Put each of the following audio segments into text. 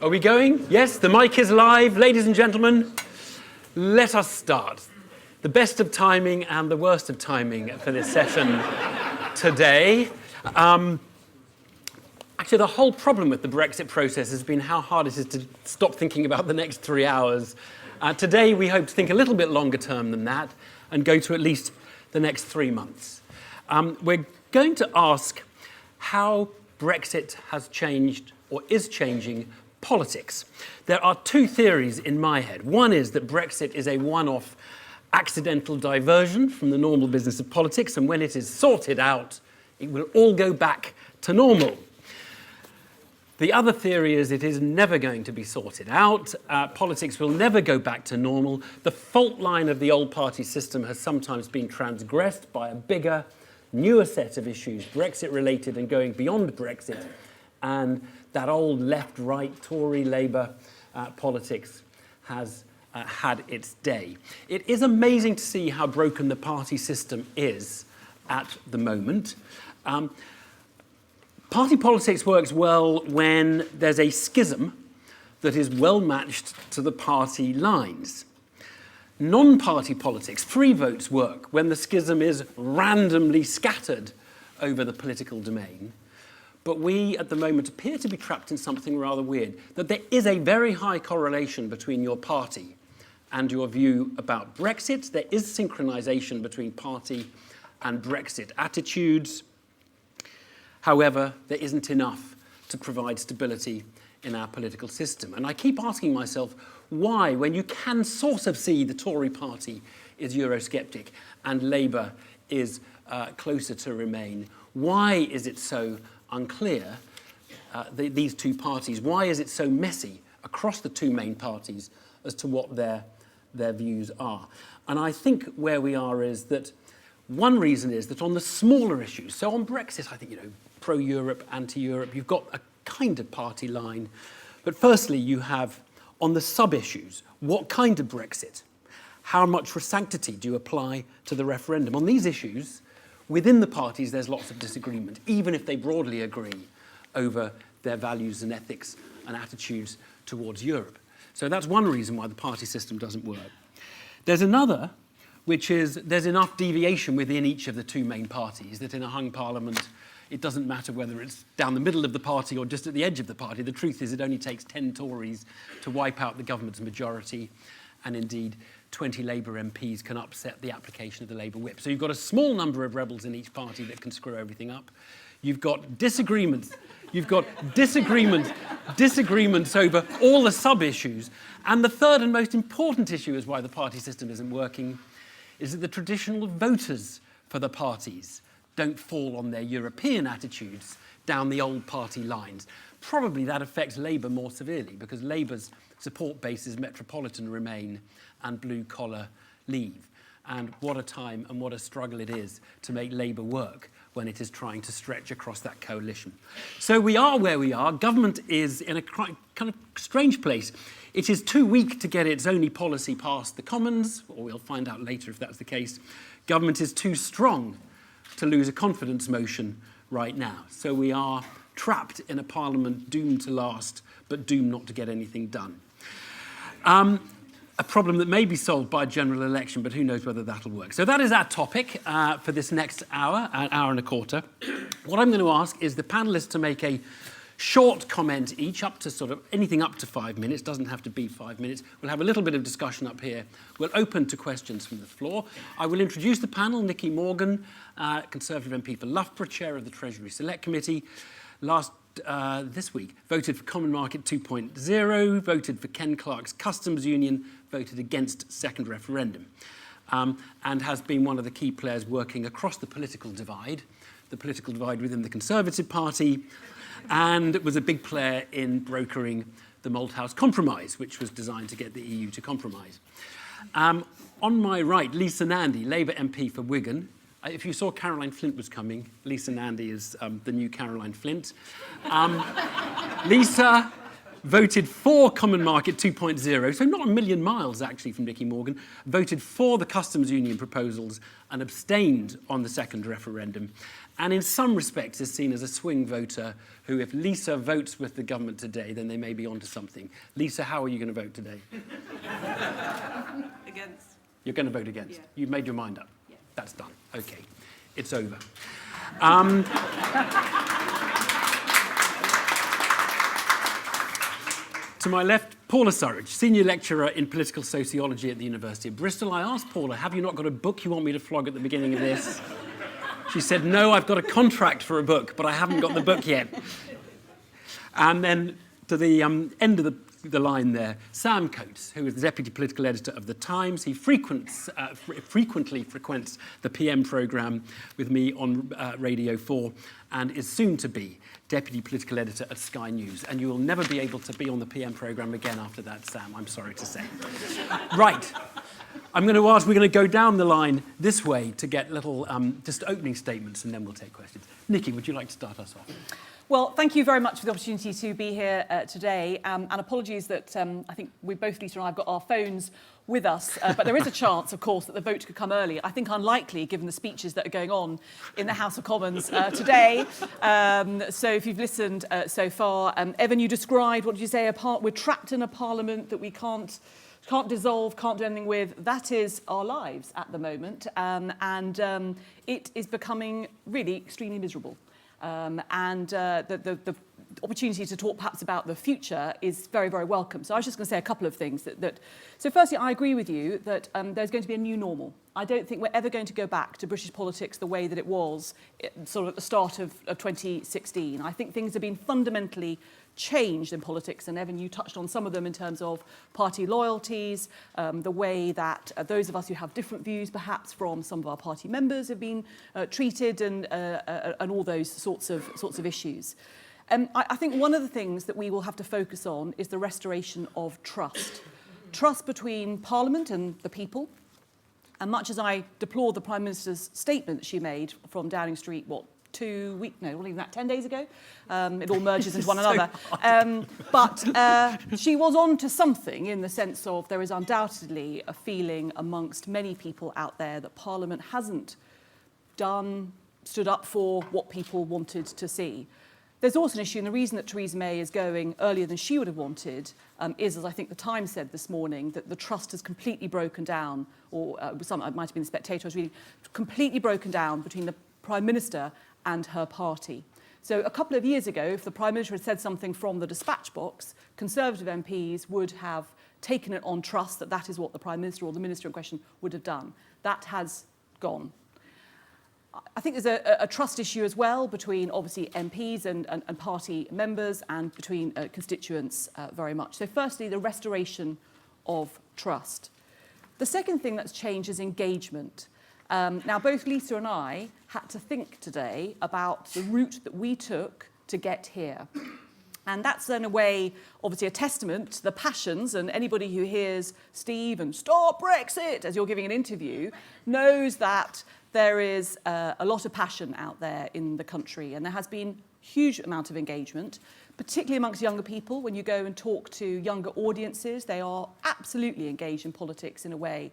Are we going? Yes, the mic is live. Ladies and gentlemen, let us start. The best of timing and the worst of timing for this session today. Actually, the whole problem with the Brexit process has been how hard it is to stop thinking about the next 3 hours. Today, we hope to think a little bit longer term than that and go to at least the next 3 months. We're going to ask how Brexit has changed or is changing politics. There are two theories in my head. One is that Brexit is a one-off accidental diversion from the normal business of politics, and when it is sorted out, it will all go back to normal. The other theory is it is never going to be sorted out. Politics will never go back to normal. The fault line of the old party system has sometimes been transgressed by a bigger, newer set of issues, Brexit-related and going beyond Brexit, and that old left-right Tory Labour politics has had its day. It is amazing to see how broken the party system is at the moment. Party politics works well when there's a schism that is well matched to the party lines. Non-party politics, free votes, work when the schism is randomly scattered over the political domain. But we, at the moment, appear to be trapped in something rather weird, that there is a very high correlation between your party and your view about Brexit. There is synchronization between party and Brexit attitudes. However, there isn't enough to provide stability in our political system. And I keep asking myself, why, when you can sort of see the Tory party is Eurosceptic and Labour is closer to Remain, why is it so unclear, these two parties? Why is it so messy across the two main parties as to what their views are? And I think where we are is that one reason is that on the smaller issues, so on Brexit, I think, pro-Europe, anti-Europe, you've got a kind of party line. But firstly, you have, on the sub-issues, what kind of Brexit? How much sanctity do you apply to the referendum? On these issues, within the parties, there's lots of disagreement, even if they broadly agree over their values and ethics and attitudes towards Europe. So that's one reason why the party system doesn't work. There's another, which is there's enough deviation within each of the two main parties that in a hung parliament, it doesn't matter whether it's down the middle of the party or just at the edge of the party. The truth is it only takes 10 Tories to wipe out the government's majority, and indeed 20 Labour MPs can upset the application of the Labour whip. So you've got a small number of rebels in each party that can screw everything up. You've got disagreements. You've got disagreements over all the sub-issues. And the third and most important issue is why the party system isn't working, is that the traditional voters for the parties don't fall on their European attitudes down the old party lines. Probably that affects Labour more severely because Labour's support base is metropolitan Remain and blue-collar Leave. And what a time and what a struggle it is to make Labour work when it is trying to stretch across that coalition. So we are where we are. Government is in a kind of strange place. It is too weak to get its only policy past the Commons, or we'll find out later if that's the case. Government is too strong to lose a confidence motion right now. So we are trapped in a parliament doomed to last, but doomed not to get anything done. A problem that may be solved by a general election, but who knows whether that'll work. So that is our topic for this next hour, an hour and a quarter. What I'm going to ask is the panellists to make a short comment each, up to sort of anything up to 5 minutes, doesn't have to be 5 minutes. We'll have a little bit of discussion up here. We'll open to questions from the floor. I will introduce the panel. Nicky Morgan, Conservative MP for Loughborough, Chair of the Treasury Select Committee. This week, voted for Common Market 2.0, voted for Ken Clarke's Customs Union, voted against second referendum, and has been one of the key players working across the political divide within the Conservative Party, and was a big player in brokering the Malthouse Compromise, which was designed to get the EU to compromise. On my right, Lisa Nandy, Labour MP for Wigan. If you saw Caroline Flint was coming, Lisa Nandy is the new Caroline Flint. Lisa voted for Common Market 2.0, so not a million miles actually from Nicky Morgan, voted for the customs union proposals and abstained on the second referendum. And in some respects is seen as a swing voter who, if Lisa votes with the government today, then they may be onto something. Lisa, how are you going to vote today? Against. You're going to vote against? Yeah. You've made your mind up? Yeah. That's done. OK. It's over. To my left, Paula Surridge, Senior Lecturer in Political Sociology at the University of Bristol. I asked Paula, have you not got a book you want me to flog at the beginning of this? She said, no, I've got a contract for a book, but I haven't got the book yet. And then to the end of the line there, Sam Coates, who is the Deputy Political Editor of The Times. He frequently frequents the PM programme with me on Radio 4 and is soon to be Deputy Political Editor at Sky News. And you will never be able to be on the PM programme again after that, Sam, I'm sorry to say. Right. I'm going to ask, we're going to go down the line this way to get little just opening statements and then we'll take questions. Nicky, would you like to start us off? Well, thank you very much for the opportunity to be here today. And apologies that I think we both, Lisa and I, have got our phones with us. But there is a chance, of course, that the vote could come early. I think unlikely, given the speeches that are going on in the House of Commons today. So if you've listened so far, Evan, you described, what did you say, we're trapped in a parliament that we can't dissolve, can't do anything with. That is our lives at the moment. It is becoming really extremely miserable. The opportunity to talk perhaps about the future is very, very welcome. So I was just going to say a couple of things. So firstly, I agree with you that there's going to be a new normal. I don't think we're ever going to go back to British politics the way that it was sort of at the start of 2016. I think things have been fundamentally changed in politics, and Evan, you touched on some of them in terms of party loyalties, the way that those of us who have different views perhaps from some of our party members have been treated, and all those sorts of issues. I think one of the things that we will have to focus on is the restoration of trust. Trust between Parliament and the people. And much as I deplore the Prime Minister's statement that she made from Downing Street, 2 weeks, no, not even that, 10 days ago. It all merges into one another. But she was on to something in the sense of there is undoubtedly a feeling amongst many people out there that Parliament hasn't stood up for what people wanted to see. There's also an issue, and the reason that Theresa May is going earlier than she would have wanted is, as I think the Times said this morning, that the trust has completely broken down, or it might have been the Spectator, I was reading, completely broken down between the Prime Minister and her party. So a couple of years ago, if the Prime Minister had said something from the dispatch box, Conservative MPs would have taken it on trust that that is what the Prime Minister or the Minister in question would have done. That has gone. I think there's a trust issue as well between, obviously, MPs and party members and between constituents very much. So firstly, the restoration of trust. The second thing that's changed is engagement. Now, both Lisa and I had to think today about the route that we took to get here. And that's, in a way, obviously a testament to the passions, and anybody who hears Steve and "Stop Brexit" as you're giving an interview knows that there is a lot of passion out there in the country, and there has been a huge amount of engagement, particularly amongst younger people. When you go and talk to younger audiences, they are absolutely engaged in politics in a way.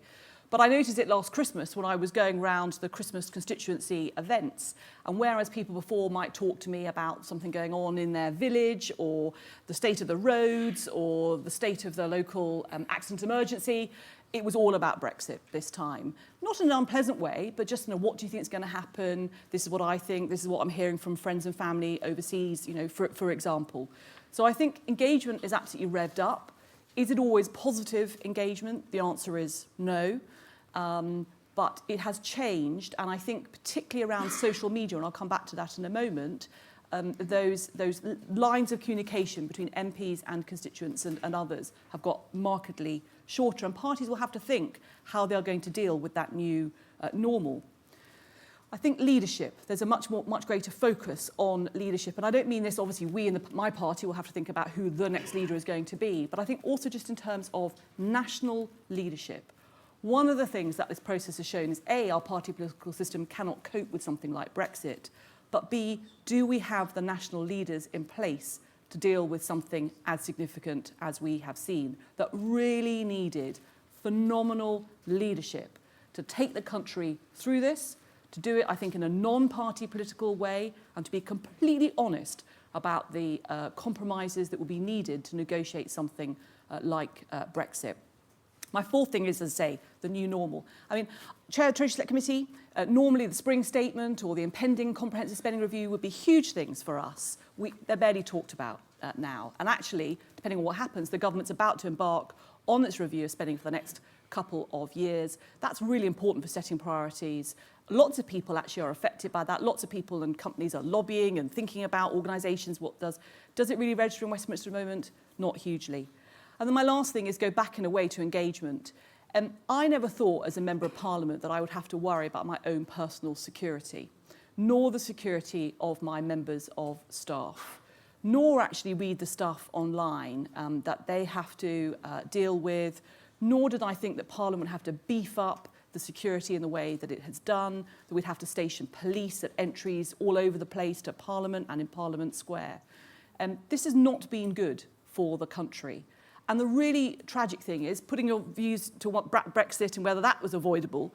But I noticed it last Christmas when I was going around the Christmas constituency events, and whereas people before might talk to me about something going on in their village, or the state of the roads, or the state of the local accident emergency, it was all about Brexit this time. Not in an unpleasant way, but just, what do you think is going to happen? This is what I think. This is what I'm hearing from friends and family overseas, for example. So I think engagement is absolutely revved up. Is it always positive engagement? The answer is no. But it has changed, and I think particularly around social media, and I'll come back to that in a moment, those lines of communication between MPs and constituents and others have got markedly shorter, and parties will have to think how they're going to deal with that new normal. I think leadership, there's a much greater focus on leadership, and I don't mean this, obviously we in my party will have to think about who the next leader is going to be, but I think also just in terms of national leadership. One of the things that this process has shown is A, our party political system cannot cope with something like Brexit, but B, do we have the national leaders in place to deal with something as significant as we have seen, that really needed phenomenal leadership to take the country through this, to do it, I think, in a non-party political way, and to be completely honest about the compromises that will be needed to negotiate something like Brexit. My fourth thing is, as I say, the new normal. I mean, Chair of the Treasury Select Committee, normally the spring statement or the impending comprehensive spending review would be huge things for us. They're barely talked about now. And actually, depending on what happens, the government's about to embark on this review of spending for the next couple of years. That's really important for setting priorities. Lots of people actually are affected by that. Lots of people and companies are lobbying and thinking about organisations. Does it really register in Westminster at the moment? Not hugely. And then my last thing is go back in a way to engagement. I never thought as a Member of Parliament that I would have to worry about my own personal security, nor the security of my members of staff, nor actually read the stuff online that they have to deal with, nor did I think that Parliament would have to beef up the security in the way that it has done, that we'd have to station police at entries all over the place to Parliament and in Parliament Square. This has not been good for the country. And the really tragic thing is, putting your views to what Brexit and whether that was avoidable,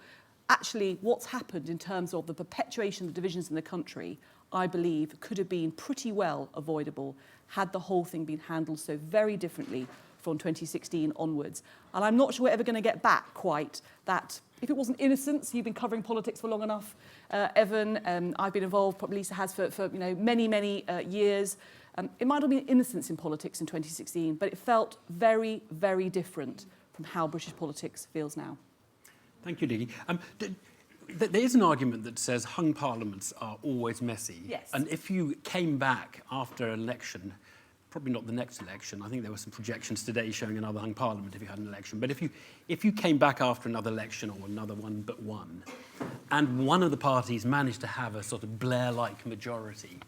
actually what's happened in terms of the perpetuation of the divisions in the country, I believe, could have been pretty well avoidable had the whole thing been handled so very differently from 2016 onwards. And I'm not sure we're ever going to get back quite that. If it wasn't innocence, you've been covering politics for long enough, Evan, I've been involved, probably Lisa has for many years. It might have been innocence in politics in 2016, but it felt very, very different from how British politics feels now. Thank you, Nicky. There is an argument that says hung parliaments are always messy. Yes. And if you came back after an election, probably not the next election, I think there were some projections today showing another hung parliament if you had an election, but if you came back after another election, or another one but one, and one of the parties managed to have a sort of Blair-like majority,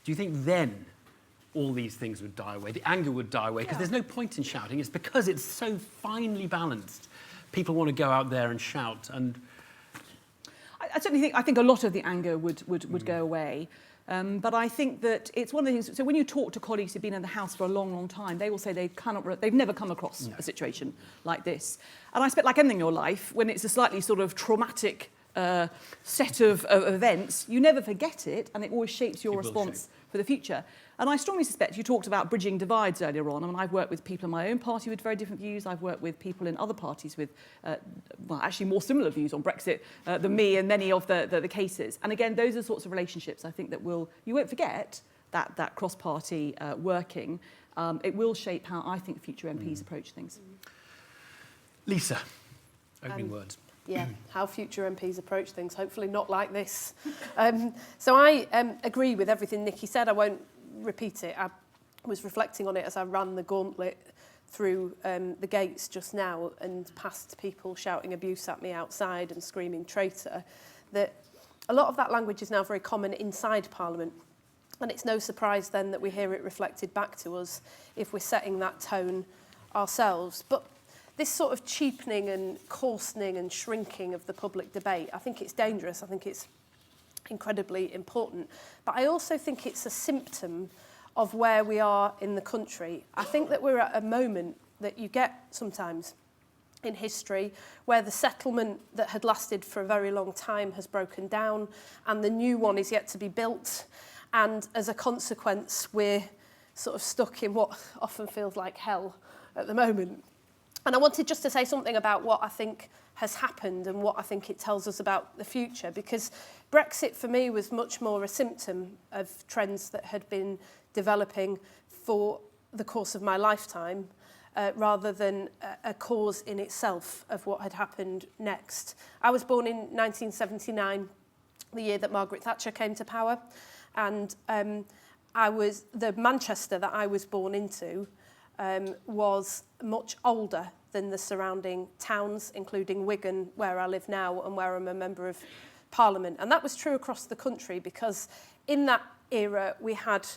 do you think then all these things would die away? The anger would die away, because there's no point in shouting. It's because it's so finely balanced. People want to go out there and shout. And I certainly think a lot of the anger would go away. But I think that it's one of the things. So when you talk to colleagues who've been in the House for a long, long time, they will say they've never come across a situation like this. And I expect, like anything in your life, when it's a slightly sort of traumatic set of events, you never forget it, and it always shapes your response for the future. And I strongly suspect, you talked about bridging divides earlier on. I mean, I've worked with people in my own party with very different views. I've worked with people in other parties with, actually more similar views on Brexit than me in many of the cases. And again, those are the sorts of relationships I think that you won't forget that cross-party working. It will shape how I think future MPs approach things. Lisa, opening words. Yeah, how future MPs approach things, hopefully not like this. So I agree with everything Nicky said. I won't repeat it. I was reflecting on it as I ran the gauntlet through the gates just now and past people shouting abuse at me outside and screaming traitor, that a lot of that language is now very common inside Parliament. And it's no surprise then that we hear it reflected back to us if we're setting that tone ourselves. But this sort of cheapening and coarsening and shrinking of the public debate, I think it's dangerous. I think it's incredibly important. But I also think it's a symptom of where we are in the country. I think that we're at a moment that you get sometimes in history where the settlement that had lasted for a very long time has broken down and the new one is yet to be built. And as a consequence, we're sort of stuck in what often feels like hell at the moment. And I wanted just to say something about what I think has happened and what I think it tells us about the future, because Brexit for me was much more a symptom of trends that had been developing for the course of my lifetime, rather than a cause in itself of what had happened next. I was born in 1979, the year that Margaret Thatcher came to power, and the Manchester that I was born into was much older than the surrounding towns, including Wigan, where I live now and where I'm a member of Parliament. And that was true across the country, because in that era we had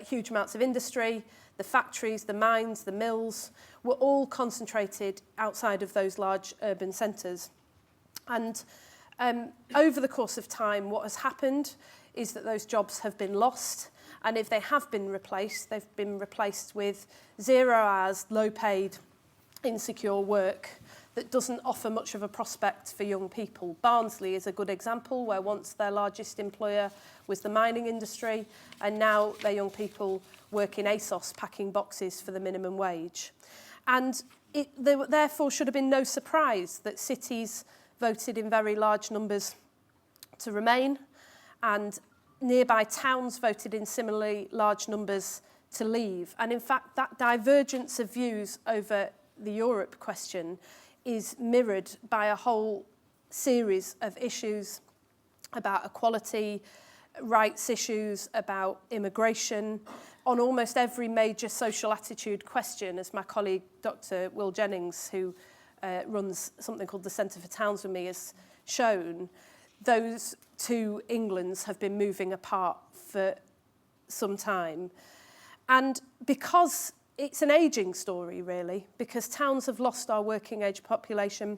huge amounts of industry. The factories, the mines, the mills were all concentrated outside of those large urban centres. And Over the course of time, what has happened is that those jobs have been lost, and if they have been replaced, they've been replaced with 0 hours, low-paid, insecure work that doesn't offer much of a prospect for young people. Barnsley is a good example, where once their largest employer was the mining industry, and now their young people work in ASOS packing boxes for the minimum wage. And there therefore should have been no surprise that cities voted in very large numbers to remain, and nearby towns voted in similarly large numbers to leave. And in fact, that divergence of views over the Europe question is mirrored by a whole series of issues about equality, rights issues, about immigration, on almost every major social attitude question, as my colleague Dr. Will Jennings, who runs something called the Centre for Towns with me, has shown. Those two Englands have been moving apart for some time. And because it's an ageing story, really, because towns have lost our working age population.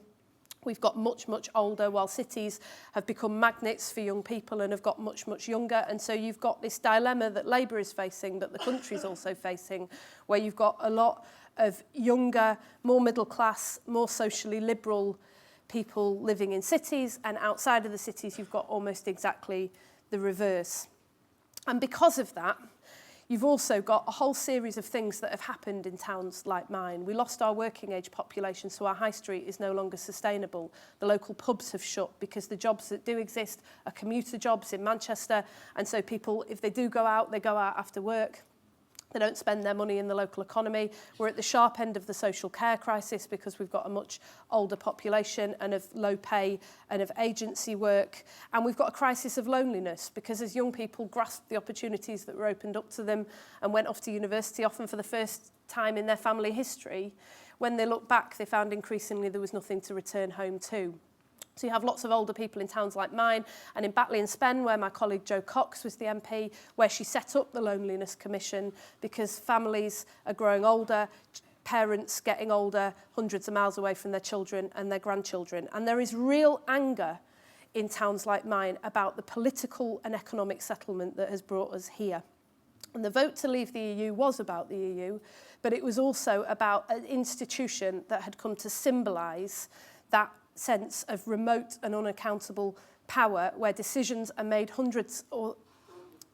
We've got much, much older, while cities have become magnets for young people and have got much, much younger. And so you've got this dilemma that Labour is facing, that the country's also facing, where you've got a lot of younger, more middle class, more socially liberal people living in cities, and outside of the cities you've got almost exactly the reverse. And because of that, you've also got a whole series of things that have happened in towns like mine. We lost our working age population, so our high street is no longer sustainable. The local pubs have shut because the jobs that do exist are commuter jobs in Manchester, and so people, if they do go out, they go out after work. They don't spend their money in the local economy. We're at the sharp end of the social care crisis because we've got a much older population and of low pay and of agency work. And we've got a crisis of loneliness because as young people grasped the opportunities that were opened up to them and went off to university, often for the first time in their family history, when they look back, they found increasingly there was nothing to return home to. So you have lots of older people in towns like mine, and in Batley and Spen, where my colleague Jo Cox was the MP, where she set up the Loneliness Commission because families are growing older, parents getting older, hundreds of miles away from their children and their grandchildren. And there is real anger in towns like mine about the political and economic settlement that has brought us here. And the vote to leave the EU was about the EU, but it was also about an institution that had come to symbolise that sense of remote and unaccountable power, where decisions are made hundreds or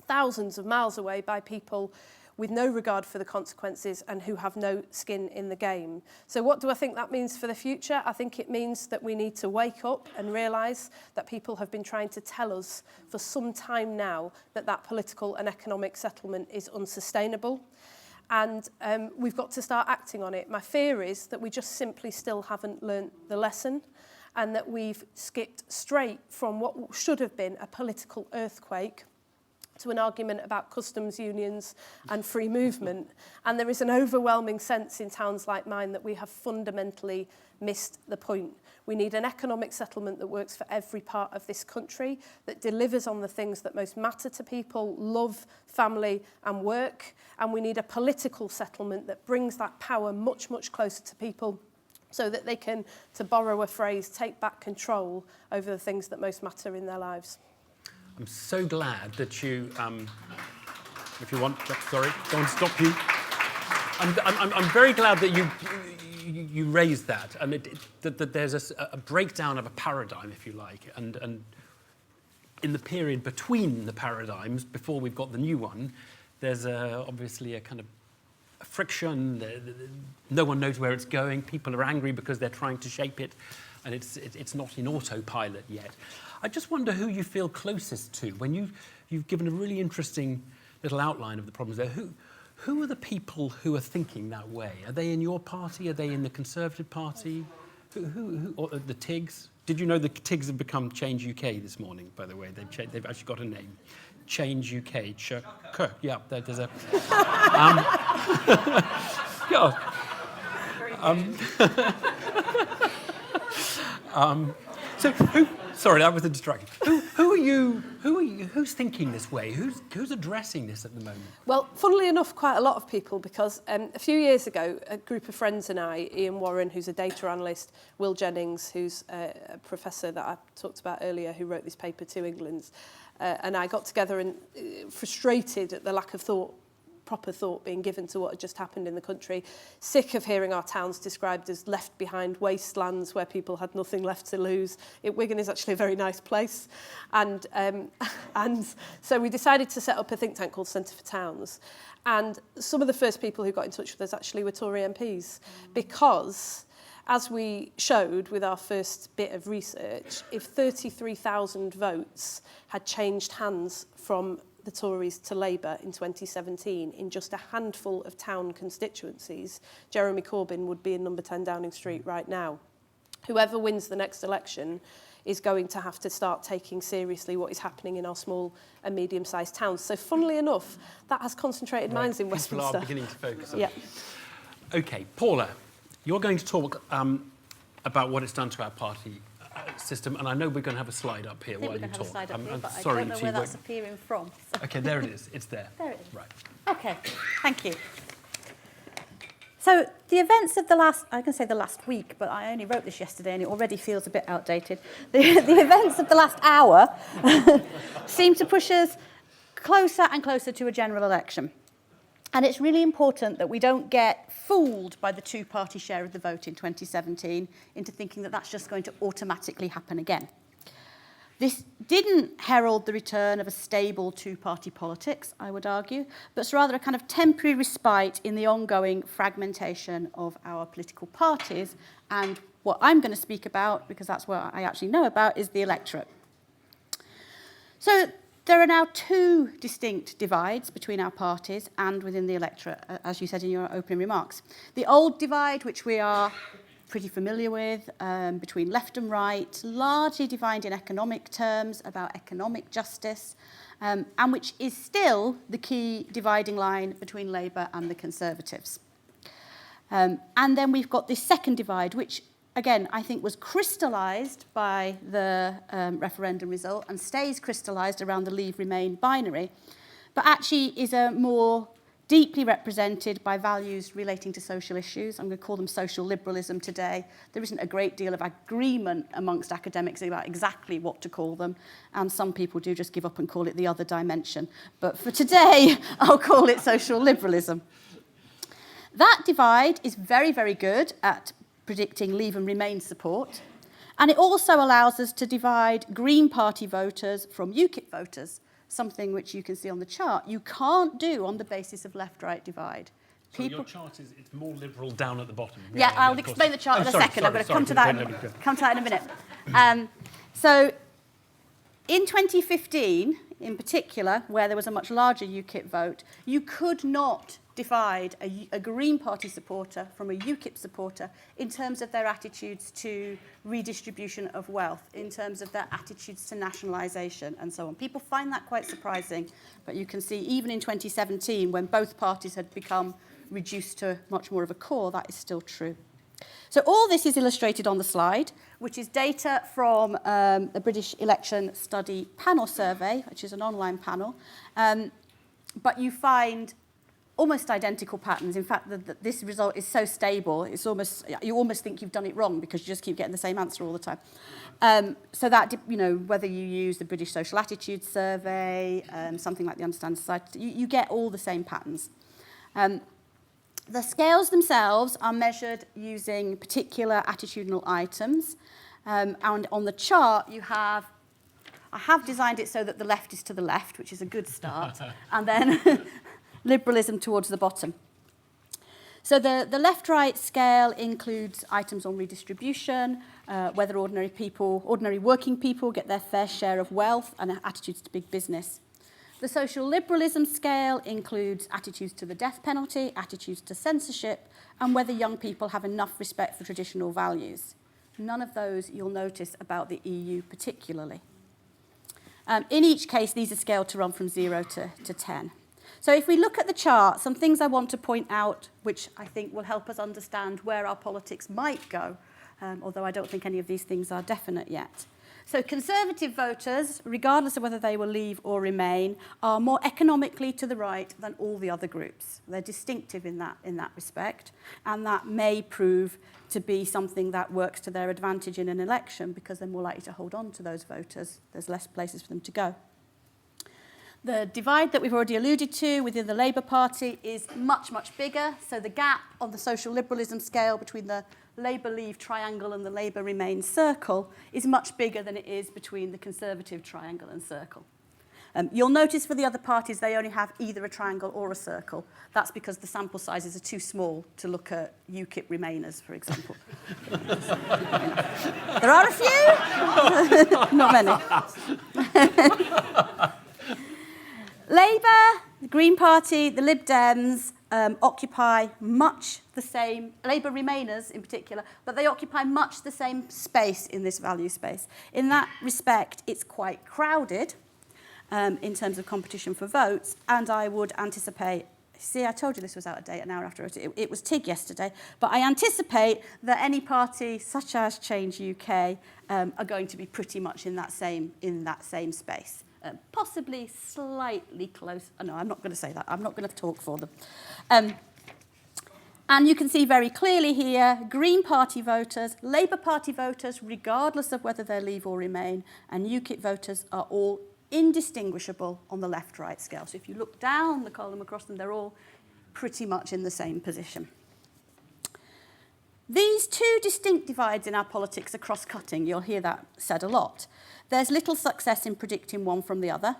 thousands of miles away by people with no regard for the consequences and who have no skin in the game. So what do I think that means for the future? I think it means that we need to wake up and realise that people have been trying to tell us for some time now that that political and economic settlement is unsustainable. And we've got to start acting on it. My fear is that we just simply still haven't learnt the lesson, and that we've skipped straight from what should have been a political earthquake to an argument about customs unions and free movement. And there is an overwhelming sense in towns like mine that we have fundamentally missed the point. We need an economic settlement that works for every part of this country, that delivers on the things that most matter to people: love, family and work. And we need a political settlement that brings that power much, much closer to people, so that they can, to borrow a phrase, take back control over the things that most matter in their lives. I'm so glad that you, if you want, sorry, don't stop you. I'm very glad that you raised that, and that there's a breakdown of a paradigm, if you like, and in the period between the paradigms, before we've got the new one, there's obviously a kind of a friction. No one knows where it's going. People are angry because they're trying to shape it, and it's not in autopilot yet. I just wonder who you feel closest to when you've given a really interesting little outline of the problems there. Who are the people who are thinking that way? Are they in your party? Are they in the Conservative Party? Who or the TIGs? Did you know the TIGs have become Change UK this morning, by the way? They've actually got a name. Change UK. Yeah, there's a... Sorry, that was a distraction. Who are you? Who's thinking this way? Who's addressing this at the moment? Well, funnily enough, quite a lot of people, because a few years ago, a group of friends and I, Ian Warren, who's a data analyst, Will Jennings, who's a professor that I talked about earlier, who wrote this paper, Two Englands, and I got together and frustrated at the lack of proper thought being given to what had just happened in the country, sick of hearing our towns described as left behind wastelands where people had nothing left to lose. Wigan is actually a very nice place. And so we decided to set up a think tank called Centre for Towns. And some of the first people who got in touch with us actually were Tory MPs, because as we showed with our first bit of research, if 33,000 votes had changed hands from the Tories to Labour in 2017 in just a handful of town constituencies, Jeremy Corbyn would be in number 10 Downing Street right now. Whoever wins the next election is going to have to start taking seriously what is happening in our small and medium-sized towns. So funnily enough, that has concentrated minds in Westminster. People are beginning to focus on it. OK, Paula, you're going to talk about what it's done to our party system, and I know we're going to have a slide up here while you talk. I don't know sorry where that's appearing from. So. OK, there it is. It's there. There it is. Right. OK, thank you. So the events of the last week, but I only wrote this yesterday and it already feels a bit outdated. The events of the last hour seem to push us closer and closer to a general election. And it's really important that we don't get fooled by the two-party share of the vote in 2017 into thinking that that's just going to automatically happen again. This didn't herald the return of a stable two-party politics, I would argue, but it's rather a kind of temporary respite in the ongoing fragmentation of our political parties. And what I'm going to speak about, because that's what I actually know about, is the electorate. So there are now two distinct divides between our parties and within the electorate, as you said in your opening remarks. The old divide, which we are pretty familiar with, between left and right, largely defined in economic terms about economic justice, and which is still the key dividing line between Labour and the Conservatives. And then we've got this second divide, which, again, I think was crystallised by the referendum result and stays crystallised around the Leave-Remain binary, but actually is a more deeply represented by values relating to social issues. I'm going to call them social liberalism today. There isn't a great deal of agreement amongst academics about exactly what to call them, and some people do just give up and call it the other dimension. But for today, I'll call it social liberalism. That divide is very, very good at predicting Leave and Remain support, and it also allows us to divide Green Party voters from UKIP voters, something which you can see on the chart you can't do on the basis of left-right divide. So your chart is it's more liberal down at the bottom. Yeah, I'll explain the chart in a second. I'm going to come to that in a minute. So in 2015, in particular, where there was a much larger UKIP vote, you could not divide a Green Party supporter from a UKIP supporter in terms of their attitudes to redistribution of wealth, in terms of their attitudes to nationalisation and so on. People find that quite surprising, but you can see even in 2017, when both parties had become reduced to much more of a core, that is still true. So all this is illustrated on the slide, which is data from the British Election Study Panel Survey, which is an online panel. But you find almost identical patterns. In fact, this result is so stable, you almost think you've done it wrong because you just keep getting the same answer all the time. So that, whether you use the British Social Attitude Survey, something like the Understand Society, you get all the same patterns. The scales themselves are measured using particular attitudinal items. And on the chart, I have designed it so that the left is to the left, which is a good start, and then liberalism towards the bottom. So the left-right scale includes items on redistribution, whether ordinary working people get their fair share of wealth, and attitudes to big business. The social liberalism scale includes attitudes to the death penalty, attitudes to censorship, and whether young people have enough respect for traditional values. None of those you'll notice about the EU particularly. In each case, these are scaled to run from 0 to 10. So if we look at the chart, some things I want to point out, which I think will help us understand where our politics might go, although I don't think any of these things are definite yet. So Conservative voters, regardless of whether they will leave or remain, are more economically to the right than all the other groups. They're distinctive in that respect, and that may prove to be something that works to their advantage in an election because they're more likely to hold on to those voters. There's less places for them to go. The divide that we've already alluded to within the Labour Party is much, much bigger. So the gap on the social liberalism scale between the Labour Leave triangle and the Labour Remain circle is much bigger than it is between the Conservative triangle and circle. You'll notice for the other parties they only have either a triangle or a circle. That's because the sample sizes are too small to look at UKIP Remainers, for example. There are a few, not many. Labour, the Green Party, the Lib Dems occupy much the same, Labour Remainers in particular, but they occupy much the same space in this value space. In that respect, it's quite crowded in terms of competition for votes, and I would anticipate, see, I told you this was out of date an hour after it was TIG yesterday, but I anticipate that any party such as Change UK are going to be pretty much in that same space. Possibly slightly close. Oh, no, I'm not going to say that. I'm not going to talk for them. And you can see very clearly here, Green Party voters, Labour Party voters, regardless of whether they leave or remain, and UKIP voters are all indistinguishable on the left-right scale. So if you look down the column across them, they're all pretty much in the same position. These two distinct divides in our politics are cross-cutting. You'll hear that said a lot. There's little success in predicting one from the other,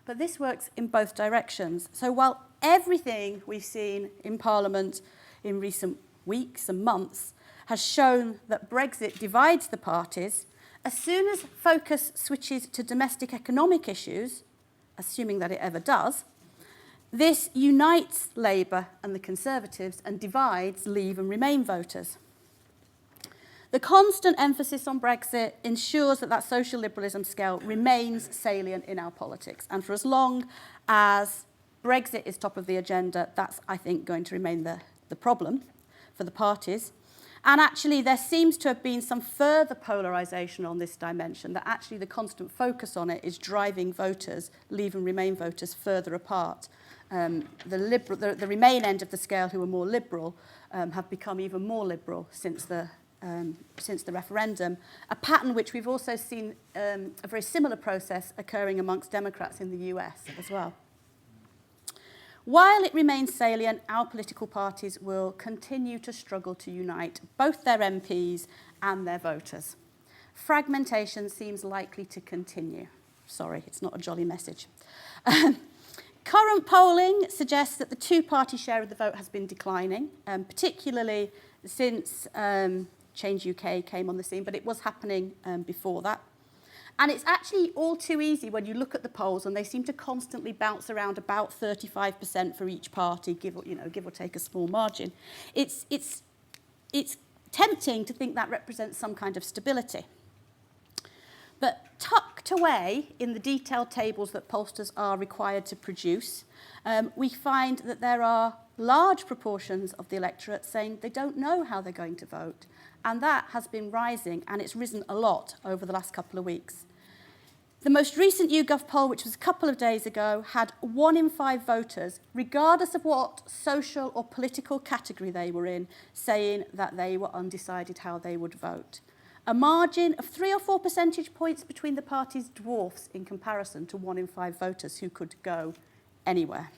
but this works in both directions. So while everything we've seen in Parliament in recent weeks and months has shown that Brexit divides the parties, as soon as focus switches to domestic economic issues, assuming that it ever does, this unites Labour and the Conservatives and divides Leave and Remain voters. The constant emphasis on Brexit ensures that social liberalism scale remains salient in our politics. And for as long as Brexit is top of the agenda, that's, I think, going to remain the problem for the parties. And actually, there seems to have been some further polarisation on this dimension, that actually the constant focus on it is driving voters, Leave and Remain voters, further apart. The Remain end of the scale, who are more liberal, have become even more liberal since the referendum, a pattern which we've also seen a very similar process occurring amongst Democrats in the US as well. While it remains salient, our political parties will continue to struggle to unite both their MPs and their voters. Fragmentation seems likely to continue. Sorry, it's not a jolly message. Current polling suggests that the two-party share of the vote has been declining, particularly since Change UK came on the scene, but it was happening before that. And it's actually all too easy when you look at the polls, and they seem to constantly bounce around about 35% for each party, give or take a small margin. It's tempting to think that represents some kind of stability. But tucked away in the detailed tables that pollsters are required to produce, we find that there are large proportions of the electorate saying they don't know how they're going to vote. And that has been rising, and it's risen a lot over the last couple of weeks. The most recent YouGov poll, which was a couple of days ago, had 1 in 5 voters, regardless of what social or political category they were in, saying that they were undecided how they would vote. A margin of 3 or 4 percentage points between the parties dwarfs in comparison to 1 in 5 voters who could go anywhere.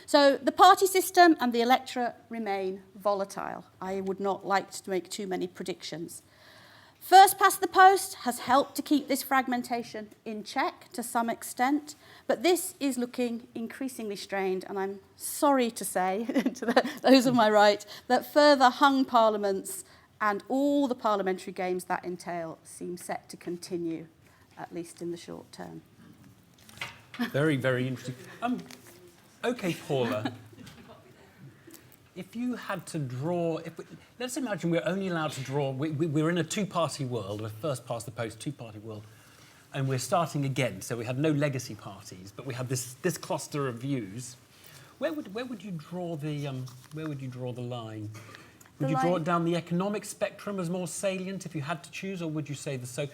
So the party system and the electorate remain volatile. I would not like to make too many predictions. First past the post has helped to keep this fragmentation in check to some extent, but this is looking increasingly strained, and I'm sorry to say to those on my right that further hung parliaments and all the parliamentary games that entail seem set to continue, at least in the short term. Very, very interesting. Okay, Paula. If you had to draw, let's imagine we're only allowed to draw, we're in a two-party world, we're first past the post, two-party world, and we're starting again. So we had no legacy parties, but we had this cluster of views. Where would you draw the line? Would you draw it down the economic spectrum as more salient if you had to choose, or would you say sort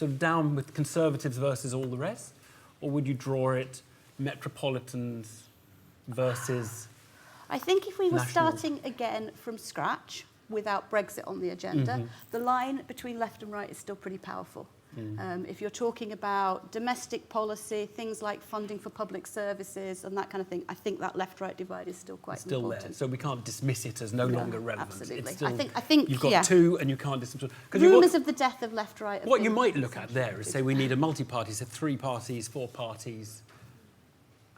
of down with Conservatives versus all the rest? Or would you draw it metropolitans versus I think if we were national? starting again from scratch, without Brexit on the agenda, the line between left and right is still pretty powerful. If you're talking about domestic policy, things like funding for public services and that kind of thing, I think that left-right divide is still quite still important. there. So we can't dismiss it as no longer relevant. Absolutely. It's still, I think you've got two and you can't dismiss it. Rumours of the death of left-right. What you might look at there is say we need a multi-party, so 3 parties, 4 parties,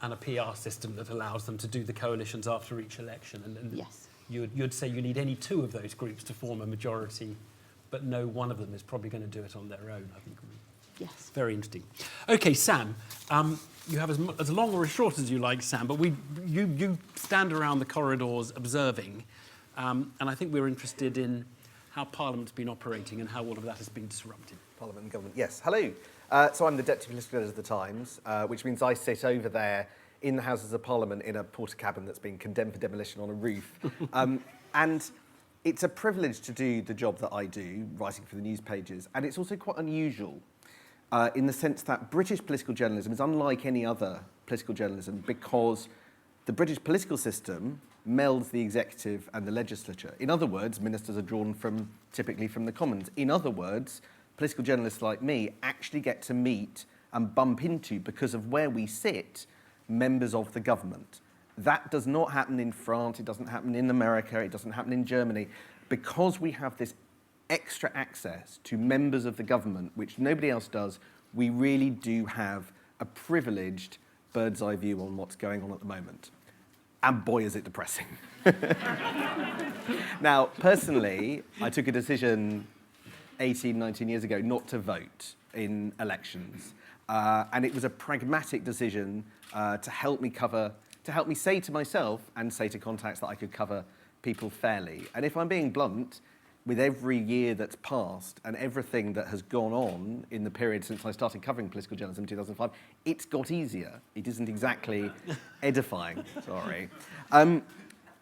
and a PR system that allows them to do the coalitions after each election. And yes. You'd say you need any 2 of those groups to form a majority, but no one of them is probably going to do it on their own, I think. Yes. Very interesting. OK, Sam, you have as long or as short as you like, Sam, but you stand around the corridors observing, and I think we're interested in how Parliament's been operating and how all of that has been disrupted. Parliament and Government, yes. Hello. So I'm the Deputy Political Editor of The Times, which means I sit over there in the Houses of Parliament in a porta cabin that's been condemned for demolition on a roof. And it's a privilege to do the job that I do, writing for the news pages, and it's also quite unusual in the sense that British political journalism is unlike any other political journalism because the British political system melds the executive and the legislature. In other words, ministers are drawn typically from the Commons. In other words, political journalists like me actually get to meet and bump into, because of where we sit, members of the government. That does not happen in France, it doesn't happen in America, it doesn't happen in Germany. Because we have this extra access to members of the government, which nobody else does, we really do have a privileged bird's eye view on what's going on at the moment. And boy, is it depressing. Now, personally, I took a decision 18, 19 years ago not to vote in elections. And it was a pragmatic decision to help me say to myself and say to contacts that I could cover people fairly. And if I'm being blunt, with every year that's passed and everything that has gone on in the period since I started covering political journalism in 2005, it's got easier. It isn't exactly edifying, sorry. And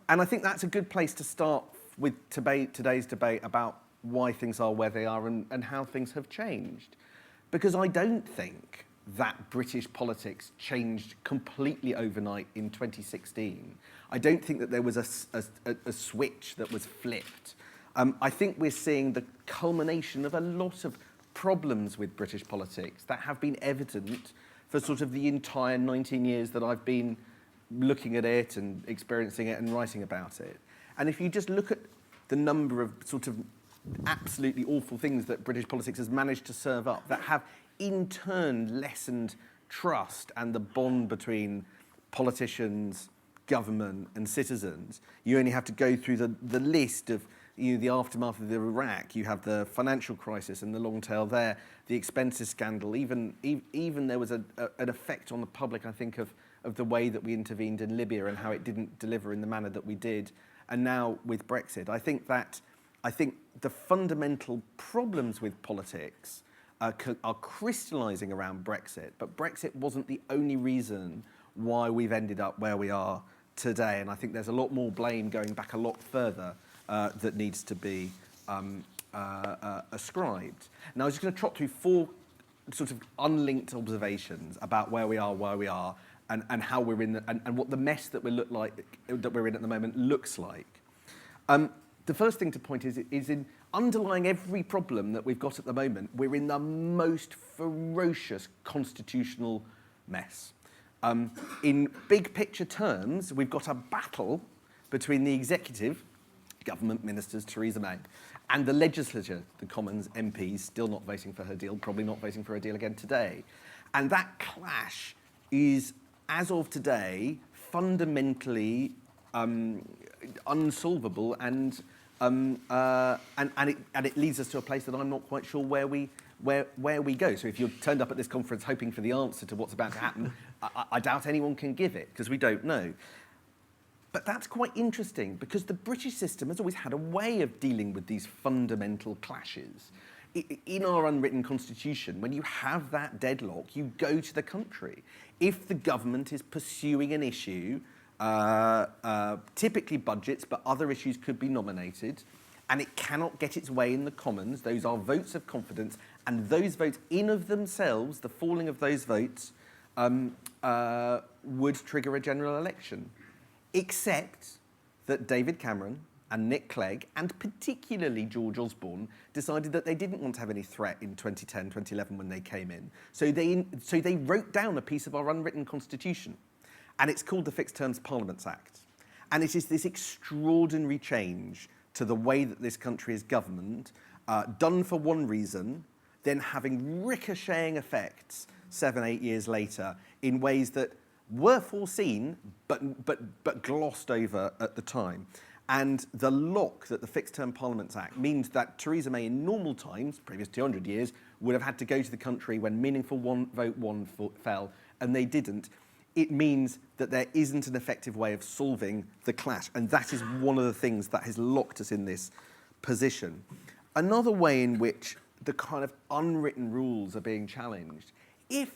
I think that's a good place to start with today's debate about why things are where they are and how things have changed. Because I don't think that British politics changed completely overnight in 2016. I don't think that there was a switch that was flipped. I think we're seeing the culmination of a lot of problems with British politics that have been evident for sort of the entire 19 years that I've been looking at it and experiencing it and writing about it. And if you just look at the number of sort of absolutely awful things that British politics has managed to serve up that have in turn lessened trust and the bond between politicians, government and citizens, you only have to go through the list of the aftermath of the Iraq. You have the financial crisis and the long tail there, the expenses scandal, even there was an effect on the public, I think, of the way that we intervened in Libya and how it didn't deliver in the manner that we did. And now with Brexit, I think the fundamental problems with politics are crystallising around Brexit, but Brexit wasn't the only reason why we've ended up where we are today. And I think there's a lot more blame going back a lot further that needs to be ascribed. Now, I was just going to trot through 4 sort of unlinked observations about where we are, and how we're in, and what the mess that we're in at the moment looks like. The first thing to point is in underlying every problem that we've got at the moment, we're in the most ferocious constitutional mess. In big picture terms, we've got a battle between the executive, government ministers, Theresa May, and the legislature, the Commons MPs, still not voting for her deal, probably not voting for her deal again today. And that clash is, as of today, fundamentally unsolvable, and it leads us to a place that I'm not quite sure where we go. So if you're turned up at this conference hoping for the answer to what's about to happen, I doubt anyone can give it, because we don't know. But that's quite interesting, because the British system has always had a way of dealing with these fundamental clashes. In our unwritten constitution, when you have that deadlock, you go to the country. If the government is pursuing an issue typically budgets, but other issues could be nominated, and it cannot get its way in the Commons. Those are votes of confidence, and those votes in of themselves, the falling of those votes, would trigger a general election. Except that David Cameron and Nick Clegg, and particularly George Osborne, decided that they didn't want to have any threat in 2010, 2011 when they came in. So they wrote down a piece of our unwritten constitution, and it's called the Fixed Terms Parliaments Act. And it is this extraordinary change to the way that this country is governed, done for one reason, then having ricocheting effects 7, 8 years later in ways that were foreseen but glossed over at the time. And the lock that the Fixed Term Parliaments Act means that Theresa May in normal times, previous 200 years, would have had to go to the country when meaningful vote one fell, and they didn't. It means that there isn't an effective way of solving the clash, and that is one of the things that has locked us in this position. Another way in which the kind of unwritten rules are being challenged, if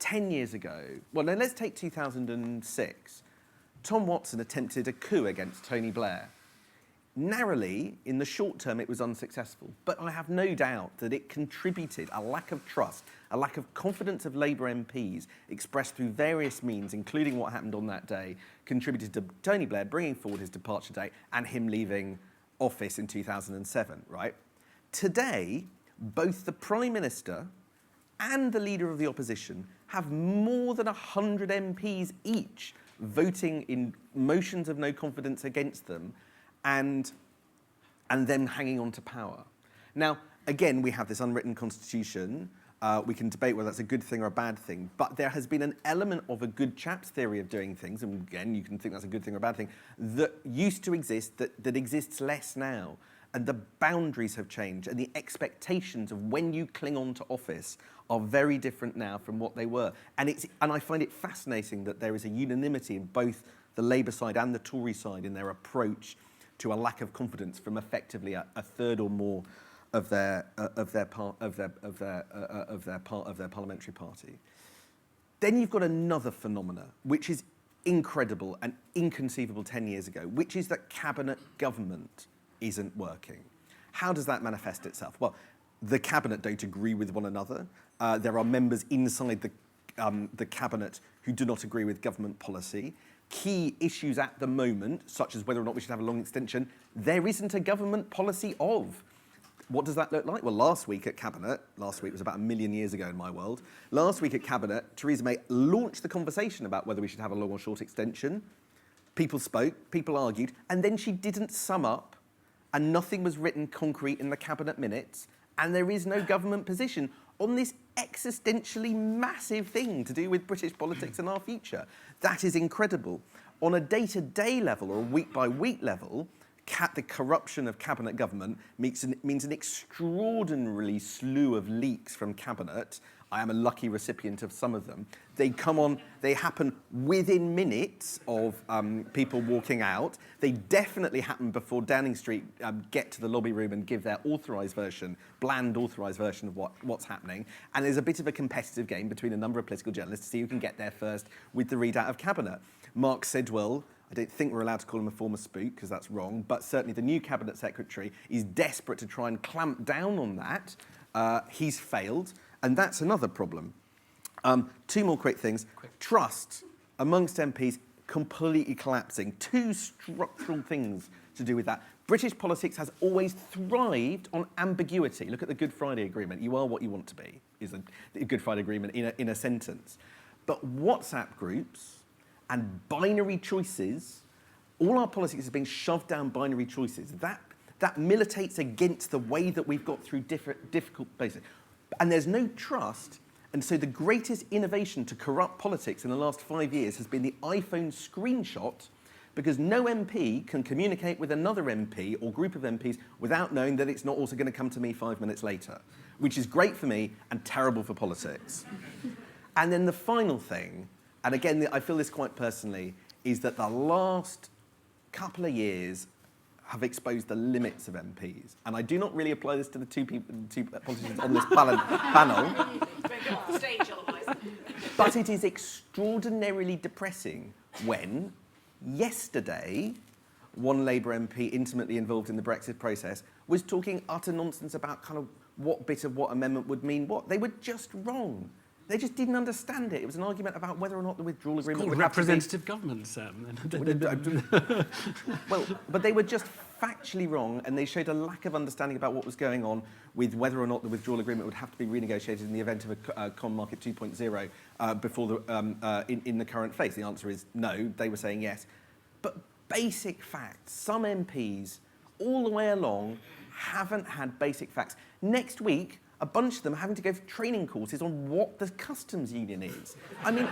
10 years ago, well, now let's take 2006, Tom Watson attempted a coup against Tony Blair. Narrowly, in the short term, it was unsuccessful, but I have no doubt that it contributed a lack of trust, a lack of confidence of Labour MPs expressed through various means, including what happened on that day, contributed to Tony Blair bringing forward his departure date and him leaving office in 2007, right? Today, both the Prime Minister and the Leader of the Opposition have more than 100 MPs each voting in motions of no confidence against them and them hanging on to power. Now, again, we have this unwritten constitution. We can debate whether that's a good thing or a bad thing, but there has been an element of a good chap's theory of doing things, and again, you can think that's a good thing or a bad thing, that used to exist, that exists less now. And the boundaries have changed, and the expectations of when you cling on to office are very different now from what they were. And I find it fascinating that there is a unanimity in both the Labour side and the Tory side in their approach to a lack of confidence from effectively a third or more of their parliamentary party. Then you've got another phenomena which is incredible and inconceivable 10 years ago, which is that cabinet government isn't working. How does that manifest itself? Well, the cabinet don't agree with one another. There are members inside the cabinet who do not agree with government policy. Key issues at the moment, such as whether or not we should have a long extension, there isn't a government policy of. What does that look like? Well, last week at Cabinet, last week was about 1 million years ago in my world, last week at Cabinet, Theresa May launched the conversation about whether we should have a long or short extension. People spoke, people argued, and then she didn't sum up, and nothing was written concrete in the Cabinet minutes, and there is no government position on this existentially massive thing to do with British politics and our future. That is incredible. On a day-to-day level or a week-by-week level, the corruption of cabinet government means an extraordinarily slew of leaks from cabinet. I am a lucky recipient of some of them. They happen within minutes of people walking out. They definitely happen before Downing Street get to the lobby room and give their authorised version, bland authorised version of what's happening. And there's a bit of a competitive game between a number of political journalists to see who can get there first with the readout of cabinet. Mark Sidwell, I don't think we're allowed to call him a former spook because that's wrong, but certainly the new cabinet secretary is desperate to try and clamp down on that. He's failed, and that's another problem. Two more quick things. Trust amongst MPs completely collapsing. Two structural things to do with that. British politics has always thrived on ambiguity. Look at the Good Friday Agreement. You are what you want to be, is the Good Friday Agreement in a sentence. But WhatsApp groups and binary choices, all our politics has been shoved down binary choices. That militates against the way that we've got through difficult places. And there's no trust, and so the greatest innovation to corrupt politics in the last 5 years has been the iPhone screenshot, because no MP can communicate with another MP or group of MPs without knowing that it's not also going to come to me 5 minutes later, which is great for me and terrible for politics. And then the final thing, and again, I feel this quite personally, is that the last couple of years have exposed the limits of MPs. And I do not really apply this to the two politicians on this panel. But it is extraordinarily depressing when Yesterday, one Labour MP intimately involved in the Brexit process was talking utter nonsense about kind of what bit of what amendment would mean what. They were just wrong. They just didn't understand it. It was an argument about whether or not the withdrawal agreement would have to be... representative government, Sam. Well, but they were just factually wrong, and they showed a lack of understanding about what was going on with whether or not the withdrawal agreement would have to be renegotiated in the event of a Common Market 2.0 before in the current phase. The answer is no. They were saying yes. But basic facts. Some MPs, all the way along, haven't had basic facts. Next week, a bunch of them are having to go for training courses on what the customs union is. I mean,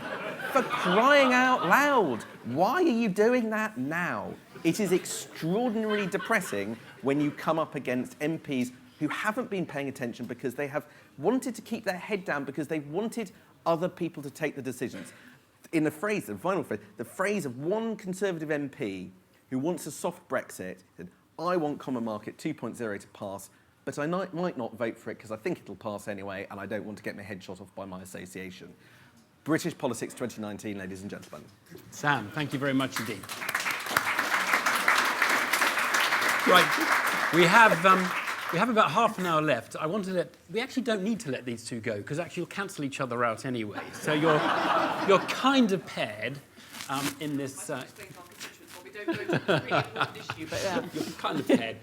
for crying out loud, why are you doing that now? It is extraordinarily depressing when you come up against MPs who haven't been paying attention because they have wanted to keep their head down because they wanted other people to take the decisions. In the phrase, the final phrase, the phrase of one Conservative MP who wants a soft Brexit, said, I want Common Market 2.0 to pass, but I might not vote for it because I think it'll pass anyway and I don't want to get my head shot off by my association. British Politics 2019, ladies and gentlemen. Sam, thank you very much indeed. Right, we have about half an hour left. We actually don't need to let these two go because actually you'll cancel each other out anyway. So you're kind of paired in this... You're kind of paired.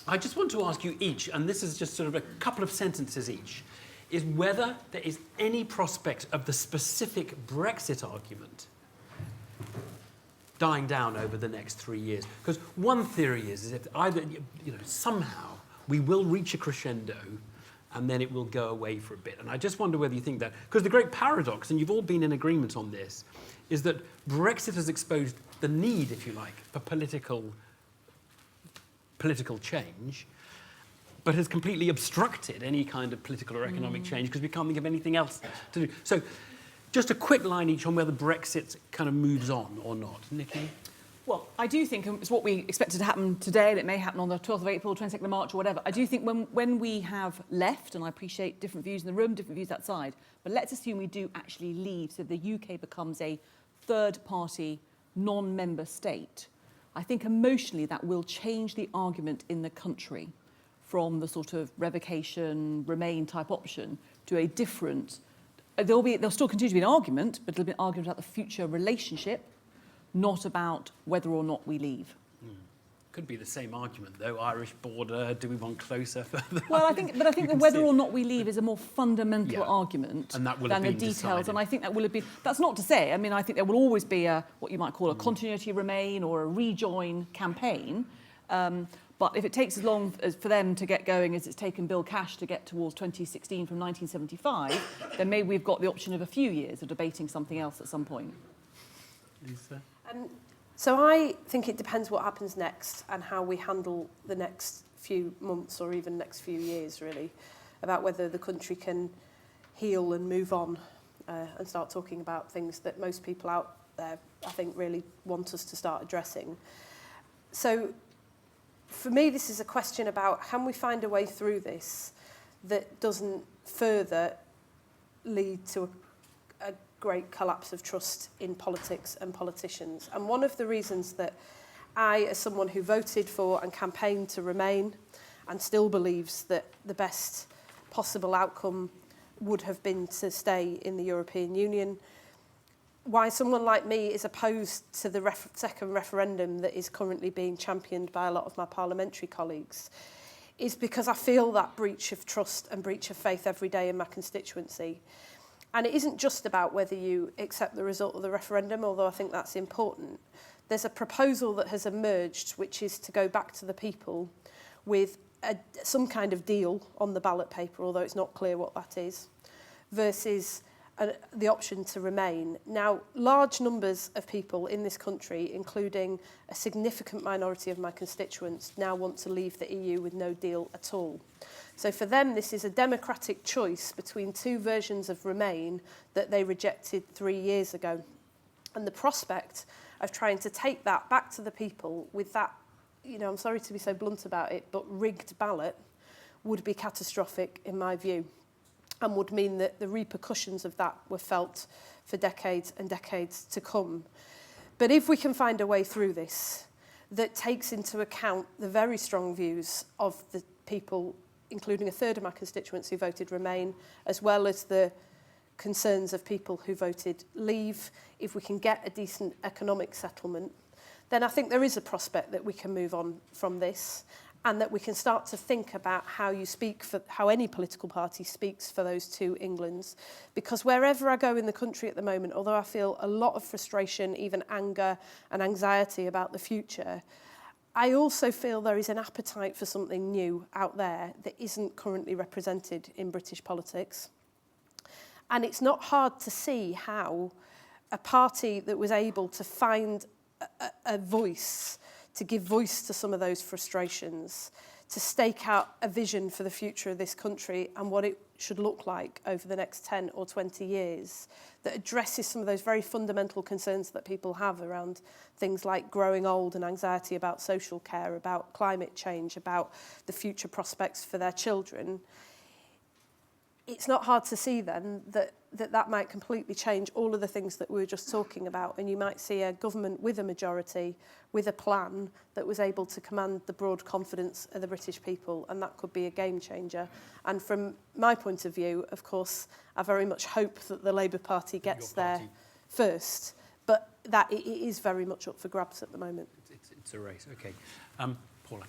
I just want to ask you each, and this is just sort of a couple of sentences each, is whether there is any prospect of the specific Brexit argument dying down over the next 3 years. Because one theory is if either, somehow we will reach a crescendo and then it will go away for a bit. And I just wonder whether you think that, because the great paradox, and you've all been in agreement on this, is that Brexit has exposed the need, if you like, for political change, but has completely obstructed any kind of political or economic change because we can't think of anything else to do. So just a quick line each on whether Brexit kind of moves on or not. Nicky? Well, I do think it's what we expected to happen today, and it may happen on the 12th of April, 22nd of March or whatever. I do think when we have left, and I appreciate different views in the room, different views outside, but let's assume we do actually leave so the UK becomes a third-party, non-member state. I think emotionally that will change the argument in the country from the sort of revocation, remain type option to a different... There'll still continue to be an argument, but it'll be an argument about the future relationship, not about whether or not we leave. Could be the same argument, though. Irish border, do we want closer, further? Well, I think that whether or not we leave is a more fundamental argument and that will than the details. Decided. And I think that will have been... That's not to say, I mean, I think there will always be what you might call a continuity remain or a rejoin campaign. But if it takes as long for them to get going as it's taken Bill Cash to get towards 2016 from 1975, then maybe we've got the option of a few years of debating something else at some point. Lisa? So I think it depends what happens next and how we handle the next few months or even next few years, really, about whether the country can heal and move on and start talking about things that most people out there, I think, really want us to start addressing. So for me, this is a question about can we find a way through this that doesn't further lead to a great collapse of trust in politics and politicians. And one of the reasons that I, as someone who voted for and campaigned to remain and still believes that the best possible outcome would have been to stay in the European Union, why someone like me is opposed to the second referendum that is currently being championed by a lot of my parliamentary colleagues, is because I feel that breach of trust and breach of faith every day in my constituency. And it isn't just about whether you accept the result of the referendum, although I think that's important. There's a proposal that has emerged, which is to go back to the people with some kind of deal on the ballot paper, although it's not clear what that is, versus the option to remain. Now, large numbers of people in this country, including a significant minority of my constituents, now want to leave the EU with no deal at all. So for them, this is a democratic choice between two versions of Remain that they rejected 3 years ago. And the prospect of trying to take that back to the people with that, I'm sorry to be so blunt about it, but rigged ballot would be catastrophic in my view, and would mean that the repercussions of that were felt for decades and decades to come. But if we can find a way through this that takes into account the very strong views of the people, including a third of my constituents who voted Remain, as well as the concerns of people who voted Leave, if we can get a decent economic settlement, then I think there is a prospect that we can move on from this, and that we can start to think about how any political party speaks for those two Englands. Because wherever I go in the country at the moment, although I feel a lot of frustration, even anger and anxiety about the future, I also feel there is an appetite for something new out there that isn't currently represented in British politics. And it's not hard to see how a party that was able to find a voice, to give voice to some of those frustrations, to stake out a vision for the future of this country and what it should look like over the next 10 or 20 years, that addresses some of those very fundamental concerns that people have around things like growing old and anxiety about social care, about climate change, about the future prospects for their children. It's not hard to see then that might completely change all of the things that we were just talking about, and you might see a government with a majority, with a plan that was able to command the broad confidence of the British people, and that could be a game changer. And from my point of view, of course, I very much hope that the Labour Party gets there first, but that it is very much up for grabs at the moment. It's a race, okay. Paula.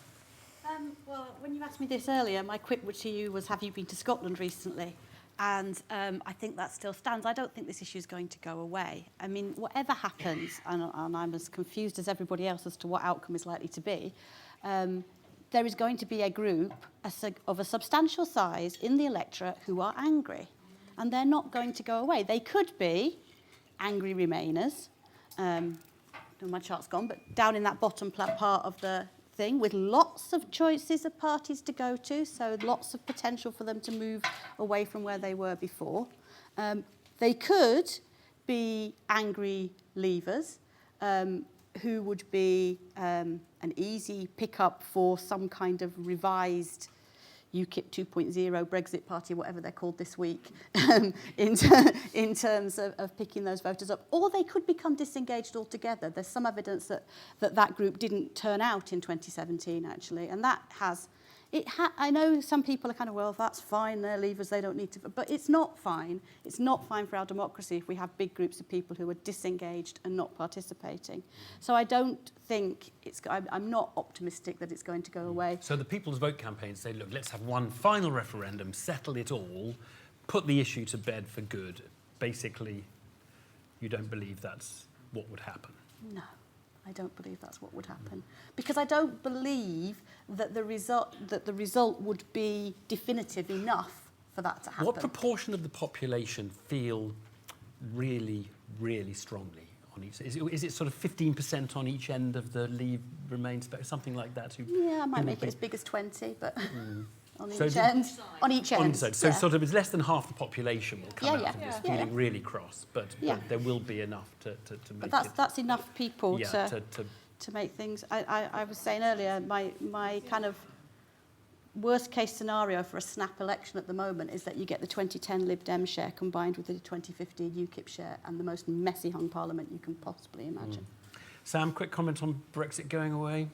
Well, when you asked me this earlier, my quip to you was, have you been to Scotland recently? And I think that still stands. I don't think this issue is going to go away. I mean, whatever happens, and I'm as confused as everybody else as to what outcome is likely to be, there is going to be a group of a substantial size in the electorate who are angry. And they're not going to go away. They could be angry Remainers. My chart's gone, but down in that bottom part of the thing, with lots of choices of parties to go to, so lots of potential for them to move away from where they were before. They could be angry Leavers, who would be an easy pickup for some kind of revised UKIP 2.0 Brexit party, whatever they're called this week, in terms of picking those voters up. Or they could become disengaged altogether. There's some evidence that group didn't turn out in 2017, actually. And that has... I know some people are kind of, well, that's fine, they're Leavers, they don't need to... But it's not fine. It's not fine for our democracy if we have big groups of people who are disengaged and not participating. So I don't think I'm not optimistic that it's going to go away. So the People's Vote campaign say, look, let's have one final referendum, settle it all, put the issue to bed for good. Basically, you don't believe that's what would happen? No. I don't believe that's what would happen, because I don't believe that the result would be definitive enough for that to happen. What proportion of the population feel really, really strongly on each? Is it sort of 15% on each end of the Leave Remain spectrum, something like that? Yeah, I might make it as big as 20, but on each end. On each end. So sort of it's less than half the population will come out of this feeling really cross, but there will be enough to make but that's enough people to make things... I was saying earlier, my kind of worst case scenario for a snap election at the moment is that you get the 2010 Lib Dem share combined with the 2015 UKIP share and the most messy hung parliament you can possibly imagine. Sam, quick comment on Brexit going away?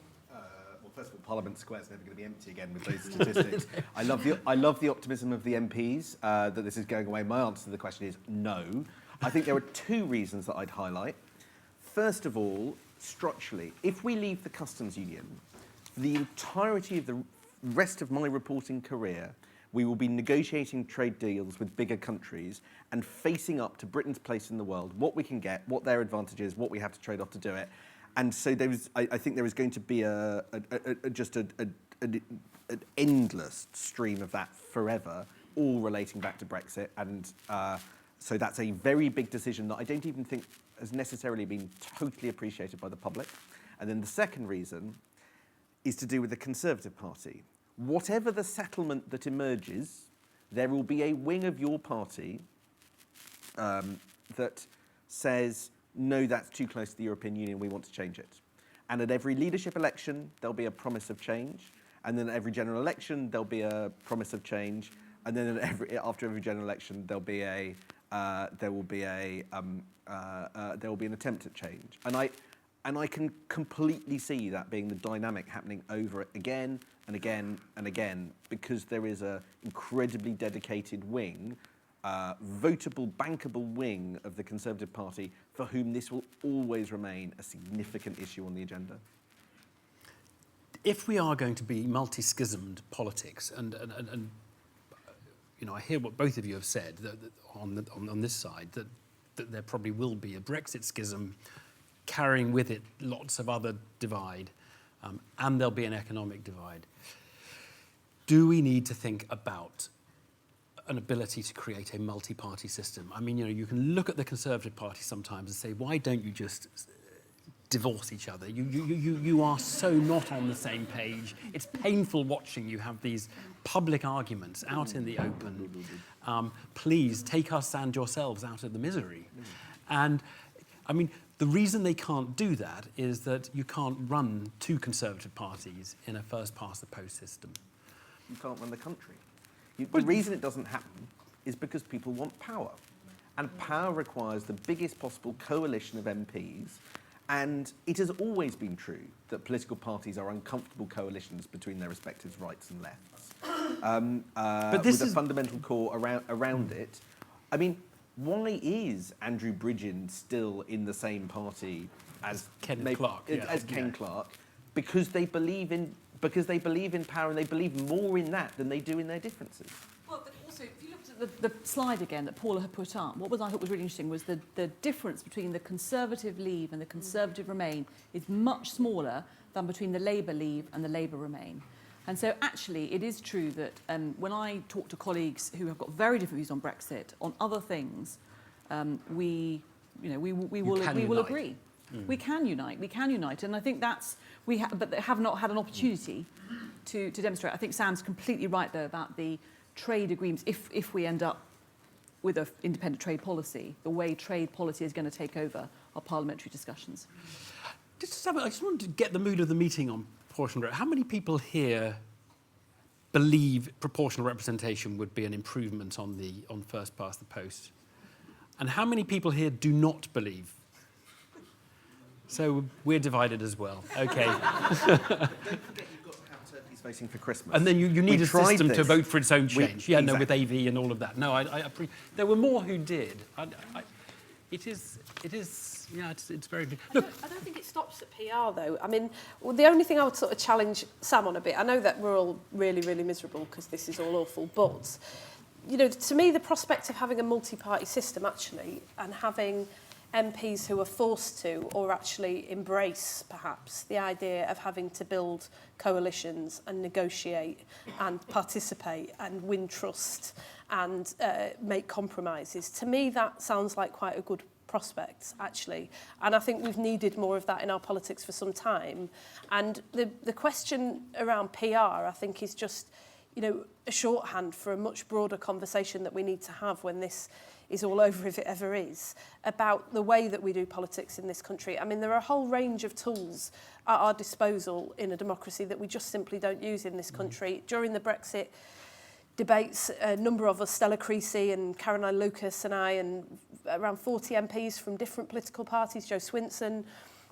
First of all, Parliament Square is never going to be empty again with those statistics. I love the optimism of the MPs that this is going away. My answer to the question is no. I think there are two reasons that I'd highlight. First of all, structurally, if we leave the customs union, for the entirety of the rest of my reporting career, we will be negotiating trade deals with bigger countries and facing up to Britain's place in the world, what we can get, what their advantage is, what we have to trade off to do it. And so I think there is going to be just an endless stream of that forever, all relating back to Brexit. And so that's a very big decision that I don't even think has necessarily been totally appreciated by the public. And then the second reason is to do with the Conservative Party. Whatever the settlement that emerges, there will be a wing of your party that says, no, that's too close to the European Union, we want to change it. And at every leadership election, there'll be a promise of change. And then at every general election, there'll be a promise of change. And then after every general election, there'll be a there will be an attempt at change. And I can completely see that being the dynamic happening over it again and again and again, because there is an incredibly dedicated wing, votable, bankable wing of the Conservative Party for whom this will always remain a significant issue on the agenda. If we are going to be multi-schismed politics, and you know, I hear what both of you have said that on this side, that there probably will be a Brexit schism carrying with it lots of other divide, and there'll be an economic divide. Do we need to think about an ability to create a multi-party system? I mean, you know, you can look at the Conservative Party sometimes and say, why don't you just divorce each other? You are so not on the same page. It's painful watching you have these public arguments out in the open. Please take us and yourselves out of the misery. And I mean, the reason they can't do that is that you can't run two Conservative parties in a first-past-the-post system. You can't run the country. The reason it doesn't happen is because people want power. And power requires the biggest possible coalition of MPs. And it has always been true that political parties are uncomfortable coalitions between their respective rights and lefts. But this with a fundamental core around it. I mean, why is Andrew Bridgen still in the same party as Ken Clarke? Clarke? Because they believe in power, and they believe more in that than they do in their differences. Well, but also, if you looked at the slide again that Paula had put up, what I thought was really interesting was the difference between the Conservative Leave and the Conservative Remain is much smaller than between the Labour Leave and the Labour Remain. And so actually it is true that when I talk to colleagues who have got very different views on Brexit, on other things, we will agree. We can unite, and I think that's but they have not had an opportunity to demonstrate. I think Sam's completely right though about the trade agreements. If we end up with an independent trade policy, the way trade policy is going to take over our parliamentary discussions. I just wanted to get the mood of the meeting on proportional. How many people here believe proportional representation would be an improvement on first past the post? And how many people here do not believe? So we're divided as well. Okay. Don't forget you've got to have turkeys voting for Christmas. And then you need a system to vote for its own change. Exactly. With AV and all of that. No, there were more who did. It is. Yeah, it's very good. Look, I don't think it stops at PR though. I mean, the only thing I would sort of challenge Sam on a bit, I know that we're all really, really miserable because this is all awful, but, you know, to me, the prospect of having a multi-party system actually, and having MPs who are forced to, or actually embrace perhaps, the idea of having to build coalitions and negotiate and participate and win trust and make compromises. To me, that sounds like quite a good prospect, actually. And I think we've needed more of that in our politics for some time. And the question around PR, I think, is just, you know, a shorthand for a much broader conversation that we need to have when this is all over, if it ever is, about the way that we do politics in this country. I mean, there are a whole range of tools at our disposal in a democracy that we just simply don't use in this country. During the Brexit debates, a number of us, Stella Creasy and Caroline Lucas and I, and around 40 MPs from different political parties, Joe Swinson,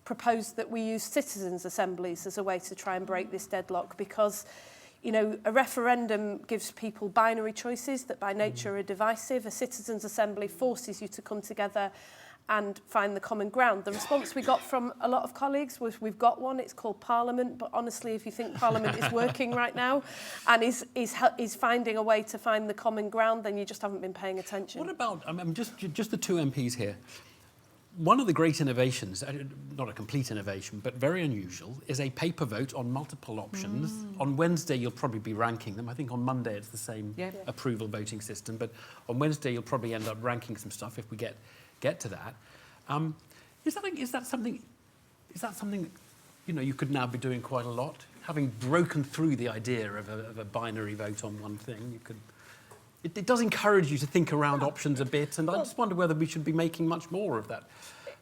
proposed that we use citizens' assemblies as a way to try and break this deadlock, because, you know, a referendum gives people binary choices that by nature are divisive. A citizens' assembly forces you to come together and find the common ground. The response we got from a lot of colleagues was, we've got one, it's called Parliament, but honestly, if you think Parliament is working right now and is finding a way to find the common ground, then you just haven't been paying attention. What about, just the two MPs here. One of the great innovations, not a complete innovation, but very unusual, is a paper vote on multiple options. On Wednesday, you'll probably be ranking them. I think on Monday, it's the same approval voting system, but on Wednesday, you'll probably end up ranking some stuff if we get to that. Is that something you know you could now be doing quite a lot? Having broken through the idea of a binary vote on one thing, you could. It does encourage you to think around options a bit, and I just wonder whether we should be making much more of that.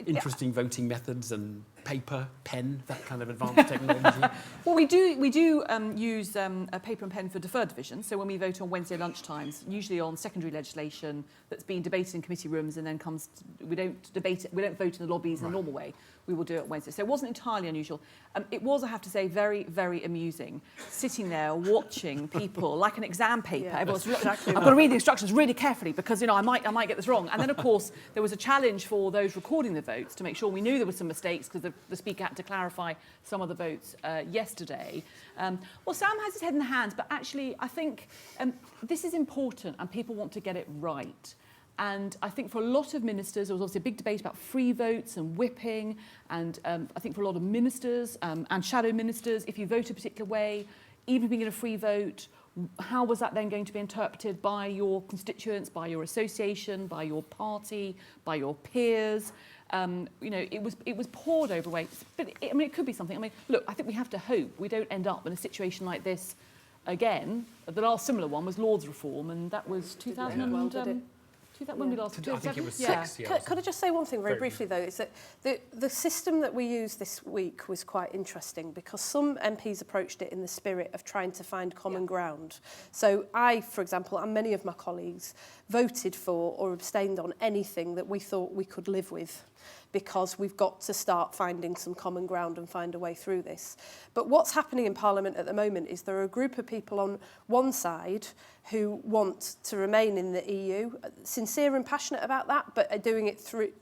Interesting voting methods and paper, pen, that kind of advanced technology? Well, we do use a paper and pen for deferred division. So when we vote on Wednesday lunchtimes, usually on secondary legislation that's being debated in committee rooms and then we don't vote in the lobbies in the normal way. We will do it Wednesday. So it wasn't entirely unusual. It was, I have to say, very, very amusing, sitting there watching people like an exam paper. Yeah, Everyone's, exactly I've got to read the instructions really carefully because, I might get this wrong. And then, of course, there was a challenge for those recording the votes to make sure we knew there were some mistakes because the Speaker had to clarify some of the votes yesterday. Well, Sam has his head in the hands, but actually I think this is important and people want to get it right. And I think for a lot of ministers, there was obviously a big debate about free votes and whipping. And I think for a lot of ministers and shadow ministers, if you vote a particular way, even if you get a free vote, how was that then going to be interpreted by your constituents, by your association, by your party, by your peers? It was poured over weight. But it could be something. Look, I think we have to hope we don't end up in a situation like this again. The last similar one was Lord's reform, and that was 2000. When we last I think it was 6 years. Could I just say one thing very briefly, though, is that the system that we used this week was quite interesting because some MPs approached it in the spirit of trying to find common ground. So I, for example, and many of my colleagues, voted for or abstained on anything that we thought we could live with because we've got to start finding some common ground and find a way through this. But what's happening in Parliament at the moment is there are a group of people on one side who want to remain in the EU, sincere and passionate about that, but are doing it through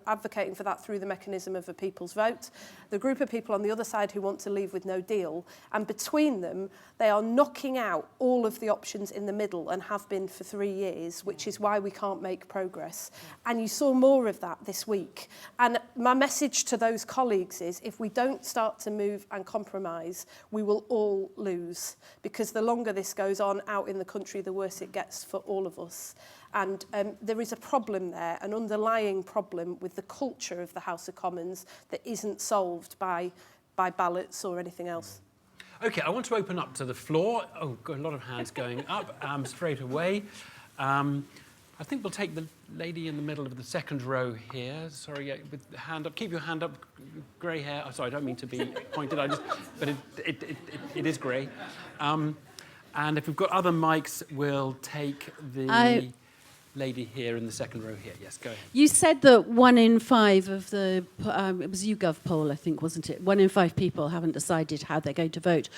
advocating for that through the mechanism of a people's vote. The group of people on the other side who want to leave with no deal, and between them, they are knocking out all of the options in the middle and have been for 3 years, which is why we can't make progress. And you saw more of that this week. And my message to those colleagues is if we don't start to move and compromise, we will all lose, because the longer this goes on out in the country, the worse it gets for all of us. And there is a problem there, an underlying problem with the culture of the House of Commons that isn't solved by ballots or anything else. OK, I want to open up to the floor. Oh, got a lot of hands going up straight away. I think we'll take the lady in the middle of the second row here. Sorry, with the hand up. Keep your hand up. Grey hair. Oh, sorry, I don't mean to be pointed. But it is grey. And if we've got other mics, we'll take the lady here in the second row here. Yes, go ahead. You said that 1 in 5 of the, it was YouGov poll, I think, wasn't it? 1 in 5 people haven't decided how they're going to vote.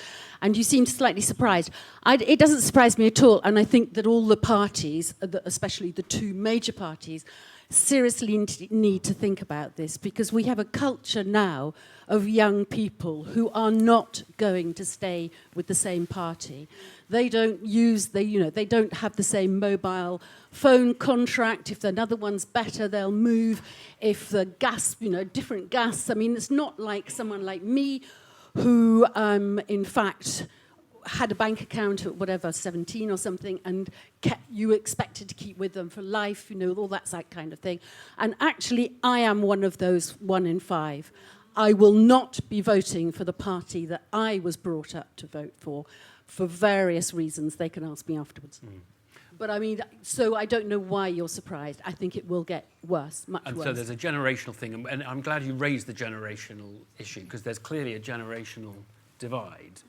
And you seemed slightly surprised. It doesn't surprise me at all. And I think that all the parties, especially the two major parties, seriously need to think about this, because we have a culture now of young people who are not going to stay with the same party. They don't they don't have the same mobile phone contract. If another one's better, they'll move. If the gas, different gas. I mean, it's not like someone like me who, in fact, had a bank account at whatever, 17 or something, and you expected to keep with them for life, all that kind of thing. And actually, I am one of those 1 in 5. I will not be voting for the party that I was brought up to vote for various reasons. They can ask me afterwards. Mm. But I mean, so I don't know why you're surprised. I think it will get worse, much worse. And so there's a generational thing, and I'm glad you raised the generational issue, because there's clearly a generational divide.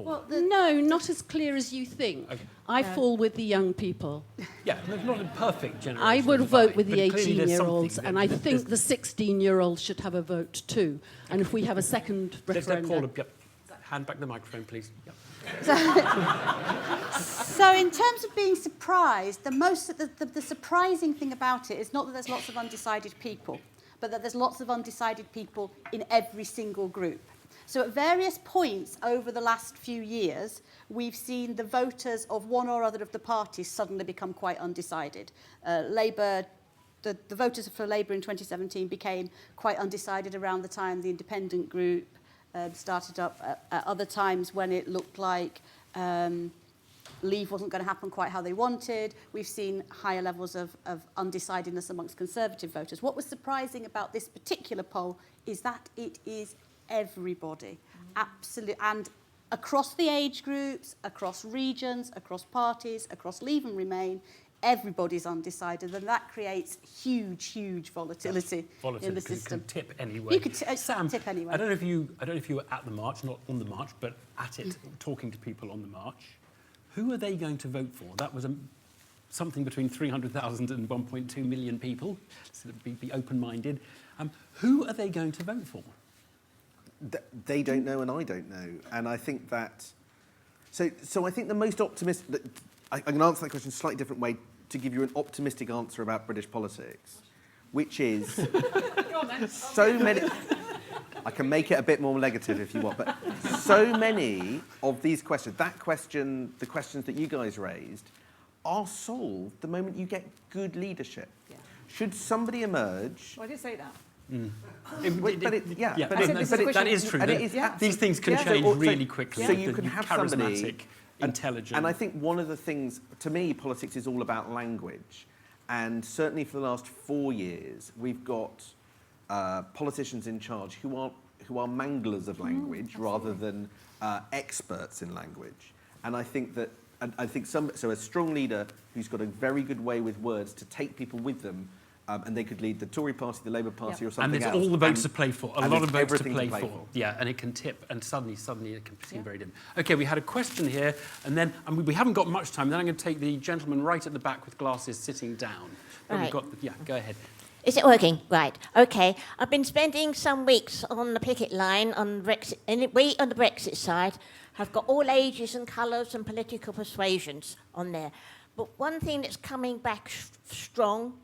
Well, no, not as clear as you think. Okay. I fall with the young people. Yeah, there's not a perfect generation. I would vote with the 18-year-olds, and I think the 16-year-olds should have a vote too. And if we have a second referendum... Paula, hand back the microphone, please. Yep. So in terms of being surprised, the surprising thing about it is not that there's lots of undecided people, but that there's lots of undecided people in every single group. So at various points over the last few years, we've seen the voters of one or other of the parties suddenly become quite undecided. Labour, the voters for Labour in 2017 became quite undecided around the time the independent group started up. At other times when it looked like Leave wasn't going to happen quite how they wanted, we've seen higher levels of undecidedness amongst Conservative voters. What was surprising about this particular poll is that it is everybody, absolutely, and across the age groups, across regions, across parties, across Leave and Remain, everybody's undecided, then that creates huge volatility in the system. Can tip anyway. You could Sam, tip anyway. I don't know if you were at the march, not on the march, but at it, talking to people on the march. Who are they going to vote for? That was something between 300,000 and 1.2 million people. So be open-minded. Who are they going to vote for? They don't know, and I don't know. And I think that. So I think the most optimistic. I can answer that question a slightly different way to give you an optimistic answer about British politics, which is so many. I can make it a bit more negative if you want, but so many of these questions, the questions that you guys raised, are solved the moment you get good leadership. Yeah. Should somebody emerge? Well, I did say that. That is true. These things can change really quickly. So you can have charismatic, somebody intelligent. And I think one of the things, to me, politics is all about language. And certainly for the last 4 years, we've got politicians in charge who are manglers of language rather than experts in language. And I think that so a strong leader who's got a very good way with words to take people with them, and they could lead the Tory party, the Labour Party, or something else. And there's all the votes to play for. A lot of votes to play for. for. Yeah, and it can tip, and suddenly it can seem very dim. OK, we had a question here, and then we haven't got much time. Then I'm going to take the gentleman right at the back with glasses sitting down. Right. Go ahead. Is it working? Right. OK. I've been spending some weeks on the picket line on Brexit, and we on the Brexit side have got all ages and colours and political persuasions on there. But one thing that's coming back strong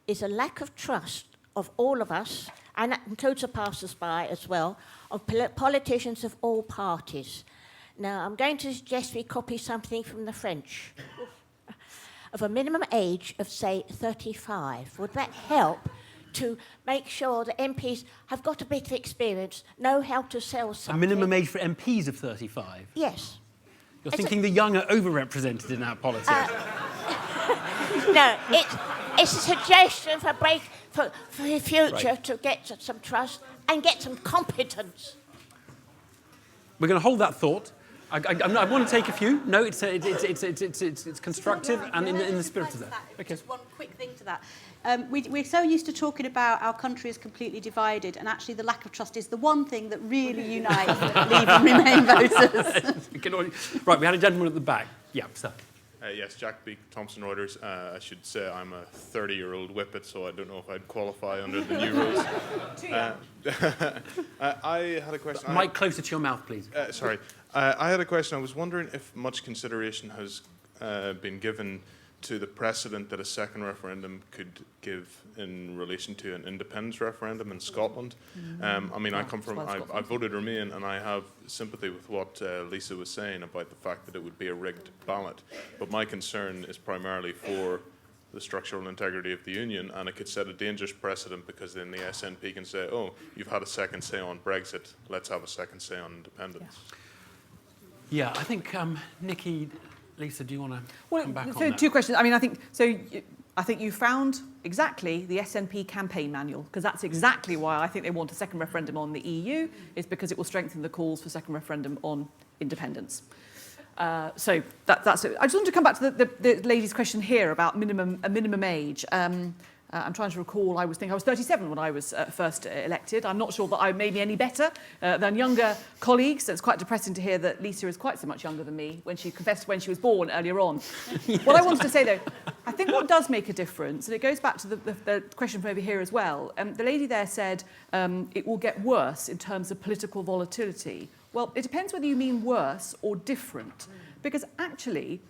is a lack of trust of all of us, and that includes the passers-by as well, of politicians of all parties. Now, I'm going to suggest we copy something from the French. Of a minimum age of, say, 35. Would that help to make sure that MPs have got a bit of experience, know how to sell something? A minimum age for MPs of 35? Yes. You're thinking the young are overrepresented in our politics? No, it's a suggestion for the future to get some trust and get some competence. We're going to hold that thought. I want to take a few. No, it's constructive and in the spirit of that. Okay. Just one quick thing to that. We're so used to talking about our country is completely divided, and actually the lack of trust is the one thing that really unites Leave and Remain voters. Right, we had a gentleman at the back. Yeah, sir. Yes, Jack Beek, Thomson Reuters. I should say I'm a 30-year-old whippet, so I don't know if I'd qualify under the new rules. I had a question. Mic closer to your mouth, please. Sorry. I had a question. I was wondering if much consideration has been given to the precedent that a second referendum could give in relation to an independence referendum in Scotland. I voted Remain, and I have sympathy with what Lisa was saying about the fact that it would be a rigged ballot. But my concern is primarily for the structural integrity of the union, and it could set a dangerous precedent because then the SNP can say, oh, you've had a second say on Brexit, let's have a second say on independence. Yeah, I think, Nicky, Lisa, do you want to come back on so that? two questions. I mean, I think you found exactly the SNP campaign manual, because that's exactly why I think they want a second referendum on the EU, is because it will strengthen the calls for second referendum on independence. So that's it. I just want to come back to the lady's question here about a minimum age. I'm trying to recall, I was 37 when I was first elected. I'm not sure that I made me any better than younger colleagues. It's quite depressing to hear that Lisa is quite so much younger than me when she confessed when she was born earlier on. Yes. What I wanted to say, though, I think what does make a difference, and it goes back to the question from over here as well, the lady there said it will get worse in terms of political volatility. Well, it depends whether you mean worse or different. Because actually,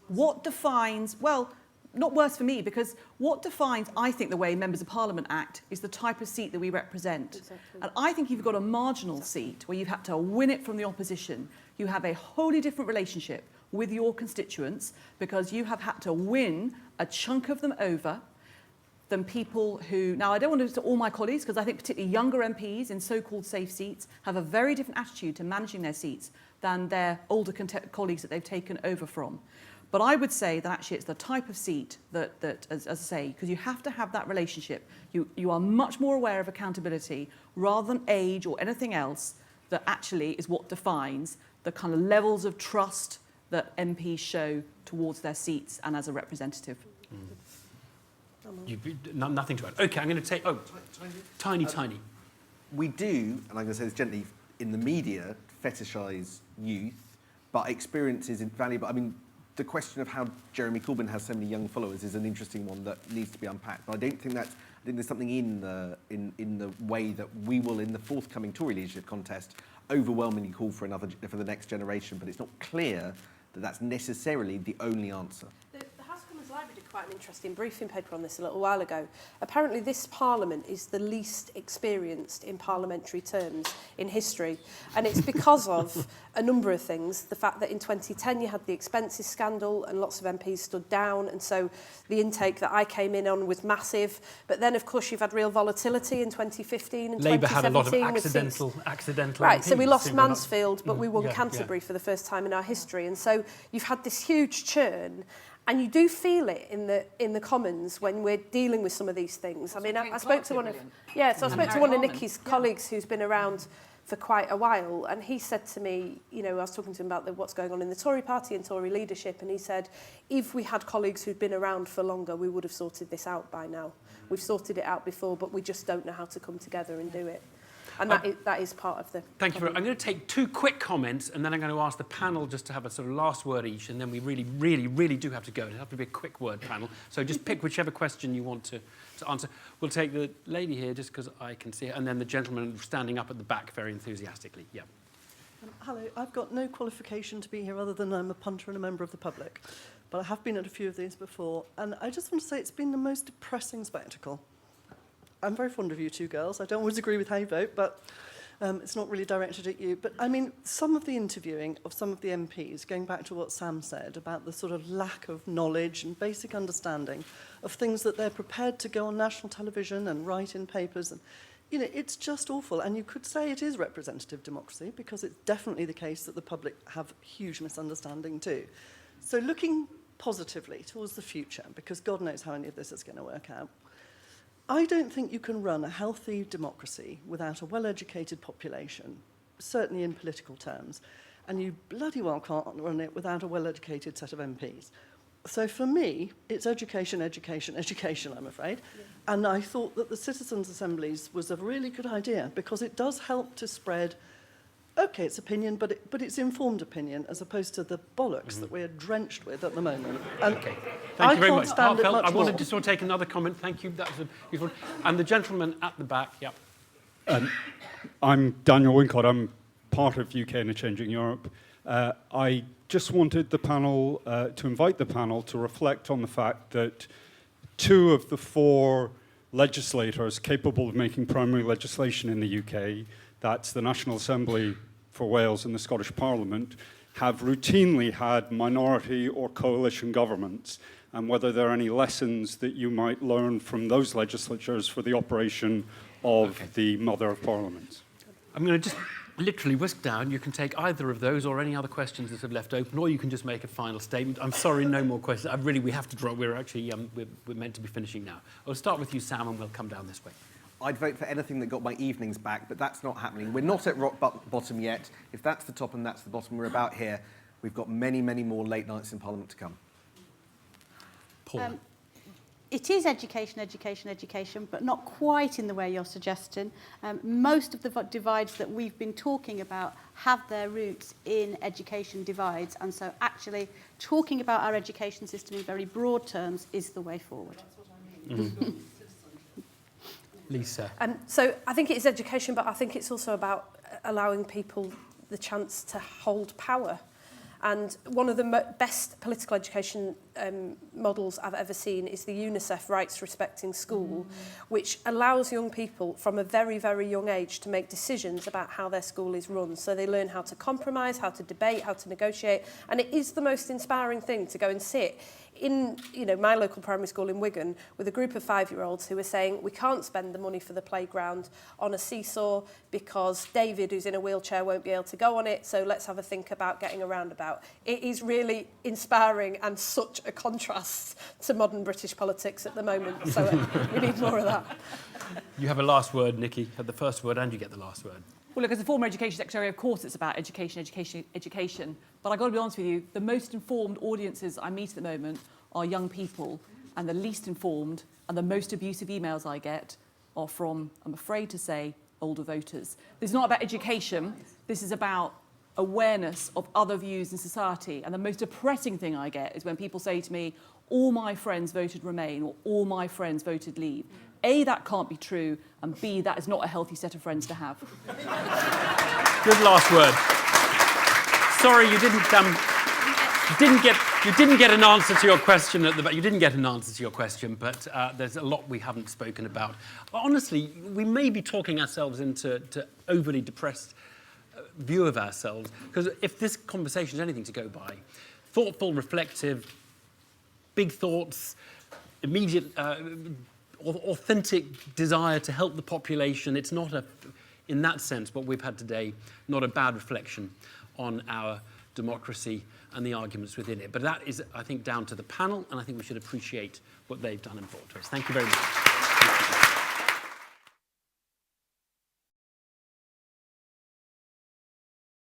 what defines, well, not worse for me, because what defines, I think, the way Members of Parliament act is the type of seat that we represent. Exactly. And I think if you've got a marginal seat where you've had to win it from the opposition, you have a wholly different relationship with your constituents because you have had to win a chunk of them over than people who... Now, I don't want to say all my colleagues, because I think particularly younger MPs in so-called safe seats have a very different attitude to managing their seats than their older colleagues that they've taken over from. But I would say that actually it's the type of seat that as I say, because you have to have that relationship. You are much more aware of accountability rather than age or anything else that actually is what defines the kind of levels of trust that MPs show towards their seats and as a representative. Nothing to add. Okay, I'm going to take... Oh, tiny. We do, and I'm going to say this gently, in the media, fetishise youth, but experience is invaluable. I mean, the question of how Jeremy Corbyn has so many young followers is an interesting one that needs to be unpacked. But I think there's something in the way that we will, in the forthcoming Tory leadership contest, overwhelmingly call for the next generation. But it's not clear that that's necessarily the only answer. The House Commons Library did quite an interesting briefing paper on this a little while ago. Apparently this Parliament is the least experienced in parliamentary terms in history, and it's because of a number of things. The fact that in 2010 you had the expenses scandal and lots of MPs stood down, and so the intake that I came in on was massive. But then, of course, you've had real volatility in 2015 and Labour 2017. had a lot of accidental Right, MPs, so we lost so Mansfield, but we won Canterbury for the first time in our history. And so you've had this huge churn, and you do feel it in the Commons when we're dealing with some of these things. I mean, I spoke to one of Nicky's colleagues who's been around for quite a while, and he said to me, you know, I was talking to him about what's going on in the Tory party and Tory leadership, and he said, if we had colleagues who'd been around for longer, we would have sorted this out by now. We've sorted it out before, but we just don't know how to come together and do it. And that is part of the... Thank you. I'm going to take two quick comments, and then I'm going to ask the panel just to have a sort of last word each, and then we really do have to go. It'll have to be a quick word panel. So just pick whichever question you want to answer. We'll take the lady here, just because I can see her, and then the gentleman standing up at the back very enthusiastically. Yeah. Hello, I've got no qualification to be here other than I'm a punter and a member of the public. But I have been at a few of these before, and I just want to say it's been the most depressing spectacle. I'm very fond of you two girls. I don't always agree with how you vote, but it's not really directed at you. But, I mean, some of the interviewing of some of the MPs, going back to what Sam said about the sort of lack of knowledge and basic understanding of things that they're prepared to go on national television and write in papers. And, you know, it's just awful. And you could say it is representative democracy, because it's definitely the case that the public have huge misunderstanding too. So looking positively towards the future, because God knows how any of this is going to work out, I don't think you can run a healthy democracy without a well-educated population, certainly in political terms, and you bloody well can't run it without a well-educated set of MPs. So for me, it's education, I'm afraid. Yeah. And I thought that the citizens' assemblies was a really good idea, because it does help to spread, okay, it's opinion, but it's informed opinion, as opposed to the bollocks that we're drenched with at the moment. And okay. Thank you very much. I wanted to sort of take another comment. Thank you. That was beautiful. And the gentleman at the back, yeah. I'm Daniel Wincott. I'm part of UK in a Changing Europe. I just wanted the panel to invite the panel to reflect on the fact that 2 of the 4 legislators capable of making primary legislation in the UK, that's the National Assembly for Wales and the Scottish Parliament, have routinely had minority or coalition governments, and whether there are any lessons that you might learn from those legislatures for the operation of the Mother of Parliaments. I'm going to just literally whisk down. You can take either of those or any other questions that have left open, or you can just make a final statement. I'm sorry, no more questions. We have to drop. We're actually we're meant to be finishing now. I'll start with you, Sam, and we'll come down this way. I'd vote for anything that got my evenings back, but that's not happening. We're not at rock bottom yet. If that's the top and that's the bottom, we're about here. We've got many, many more late nights in Parliament to come. Paula. It is education, but not quite in the way you're suggesting. Most of the divides that we've been talking about have their roots in education divides, and so actually talking about our education system in very broad terms is the way forward. That's what I mean. Lisa. So I think it is education, but I think it's also about allowing people the chance to hold power. And one of the best political education models I've ever seen is the UNICEF Rights Respecting School, which allows young people from a very, very young age to make decisions about how their school is run. So they learn how to compromise, how to debate, how to negotiate. And it is the most inspiring thing to go and sit in, you know, my local primary school in Wigan with a group of 5-year-olds who are saying we can't spend the money for the playground on a seesaw because David, who's in a wheelchair, won't be able to go on it, so let's have a think about getting a roundabout. It is really inspiring and such a contrast to modern British politics at the moment, so we need more of that. You have a last word, Nicky. You had the first word and you get the last word. Well, look, as a former Education Secretary, of course it's about education. But I've got to be honest with you, the most informed audiences I meet at the moment are young people. and the least informed and the most abusive emails I get are from, I'm afraid to say, older voters. This is not about education. This is about awareness of other views in society. And the most depressing thing I get is when people say to me, all my friends voted Remain or all my friends voted Leave. A, that can't be true, and B, that is not a healthy set of friends to have. Good last word. Sorry, you didn't get an answer to your question at the. You didn't get an answer to your question, but there's a lot we haven't spoken about. Honestly, we may be talking ourselves into overly depressed view of ourselves, because if this conversation is anything to go by, thoughtful, reflective, big thoughts, immediate, authentic desire to help the population. It's not in that sense, what we've had today, not a bad reflection on our democracy and the arguments within it. But that is, I think, down to the panel, and I think we should appreciate what they've done and brought to us. Thank you very much.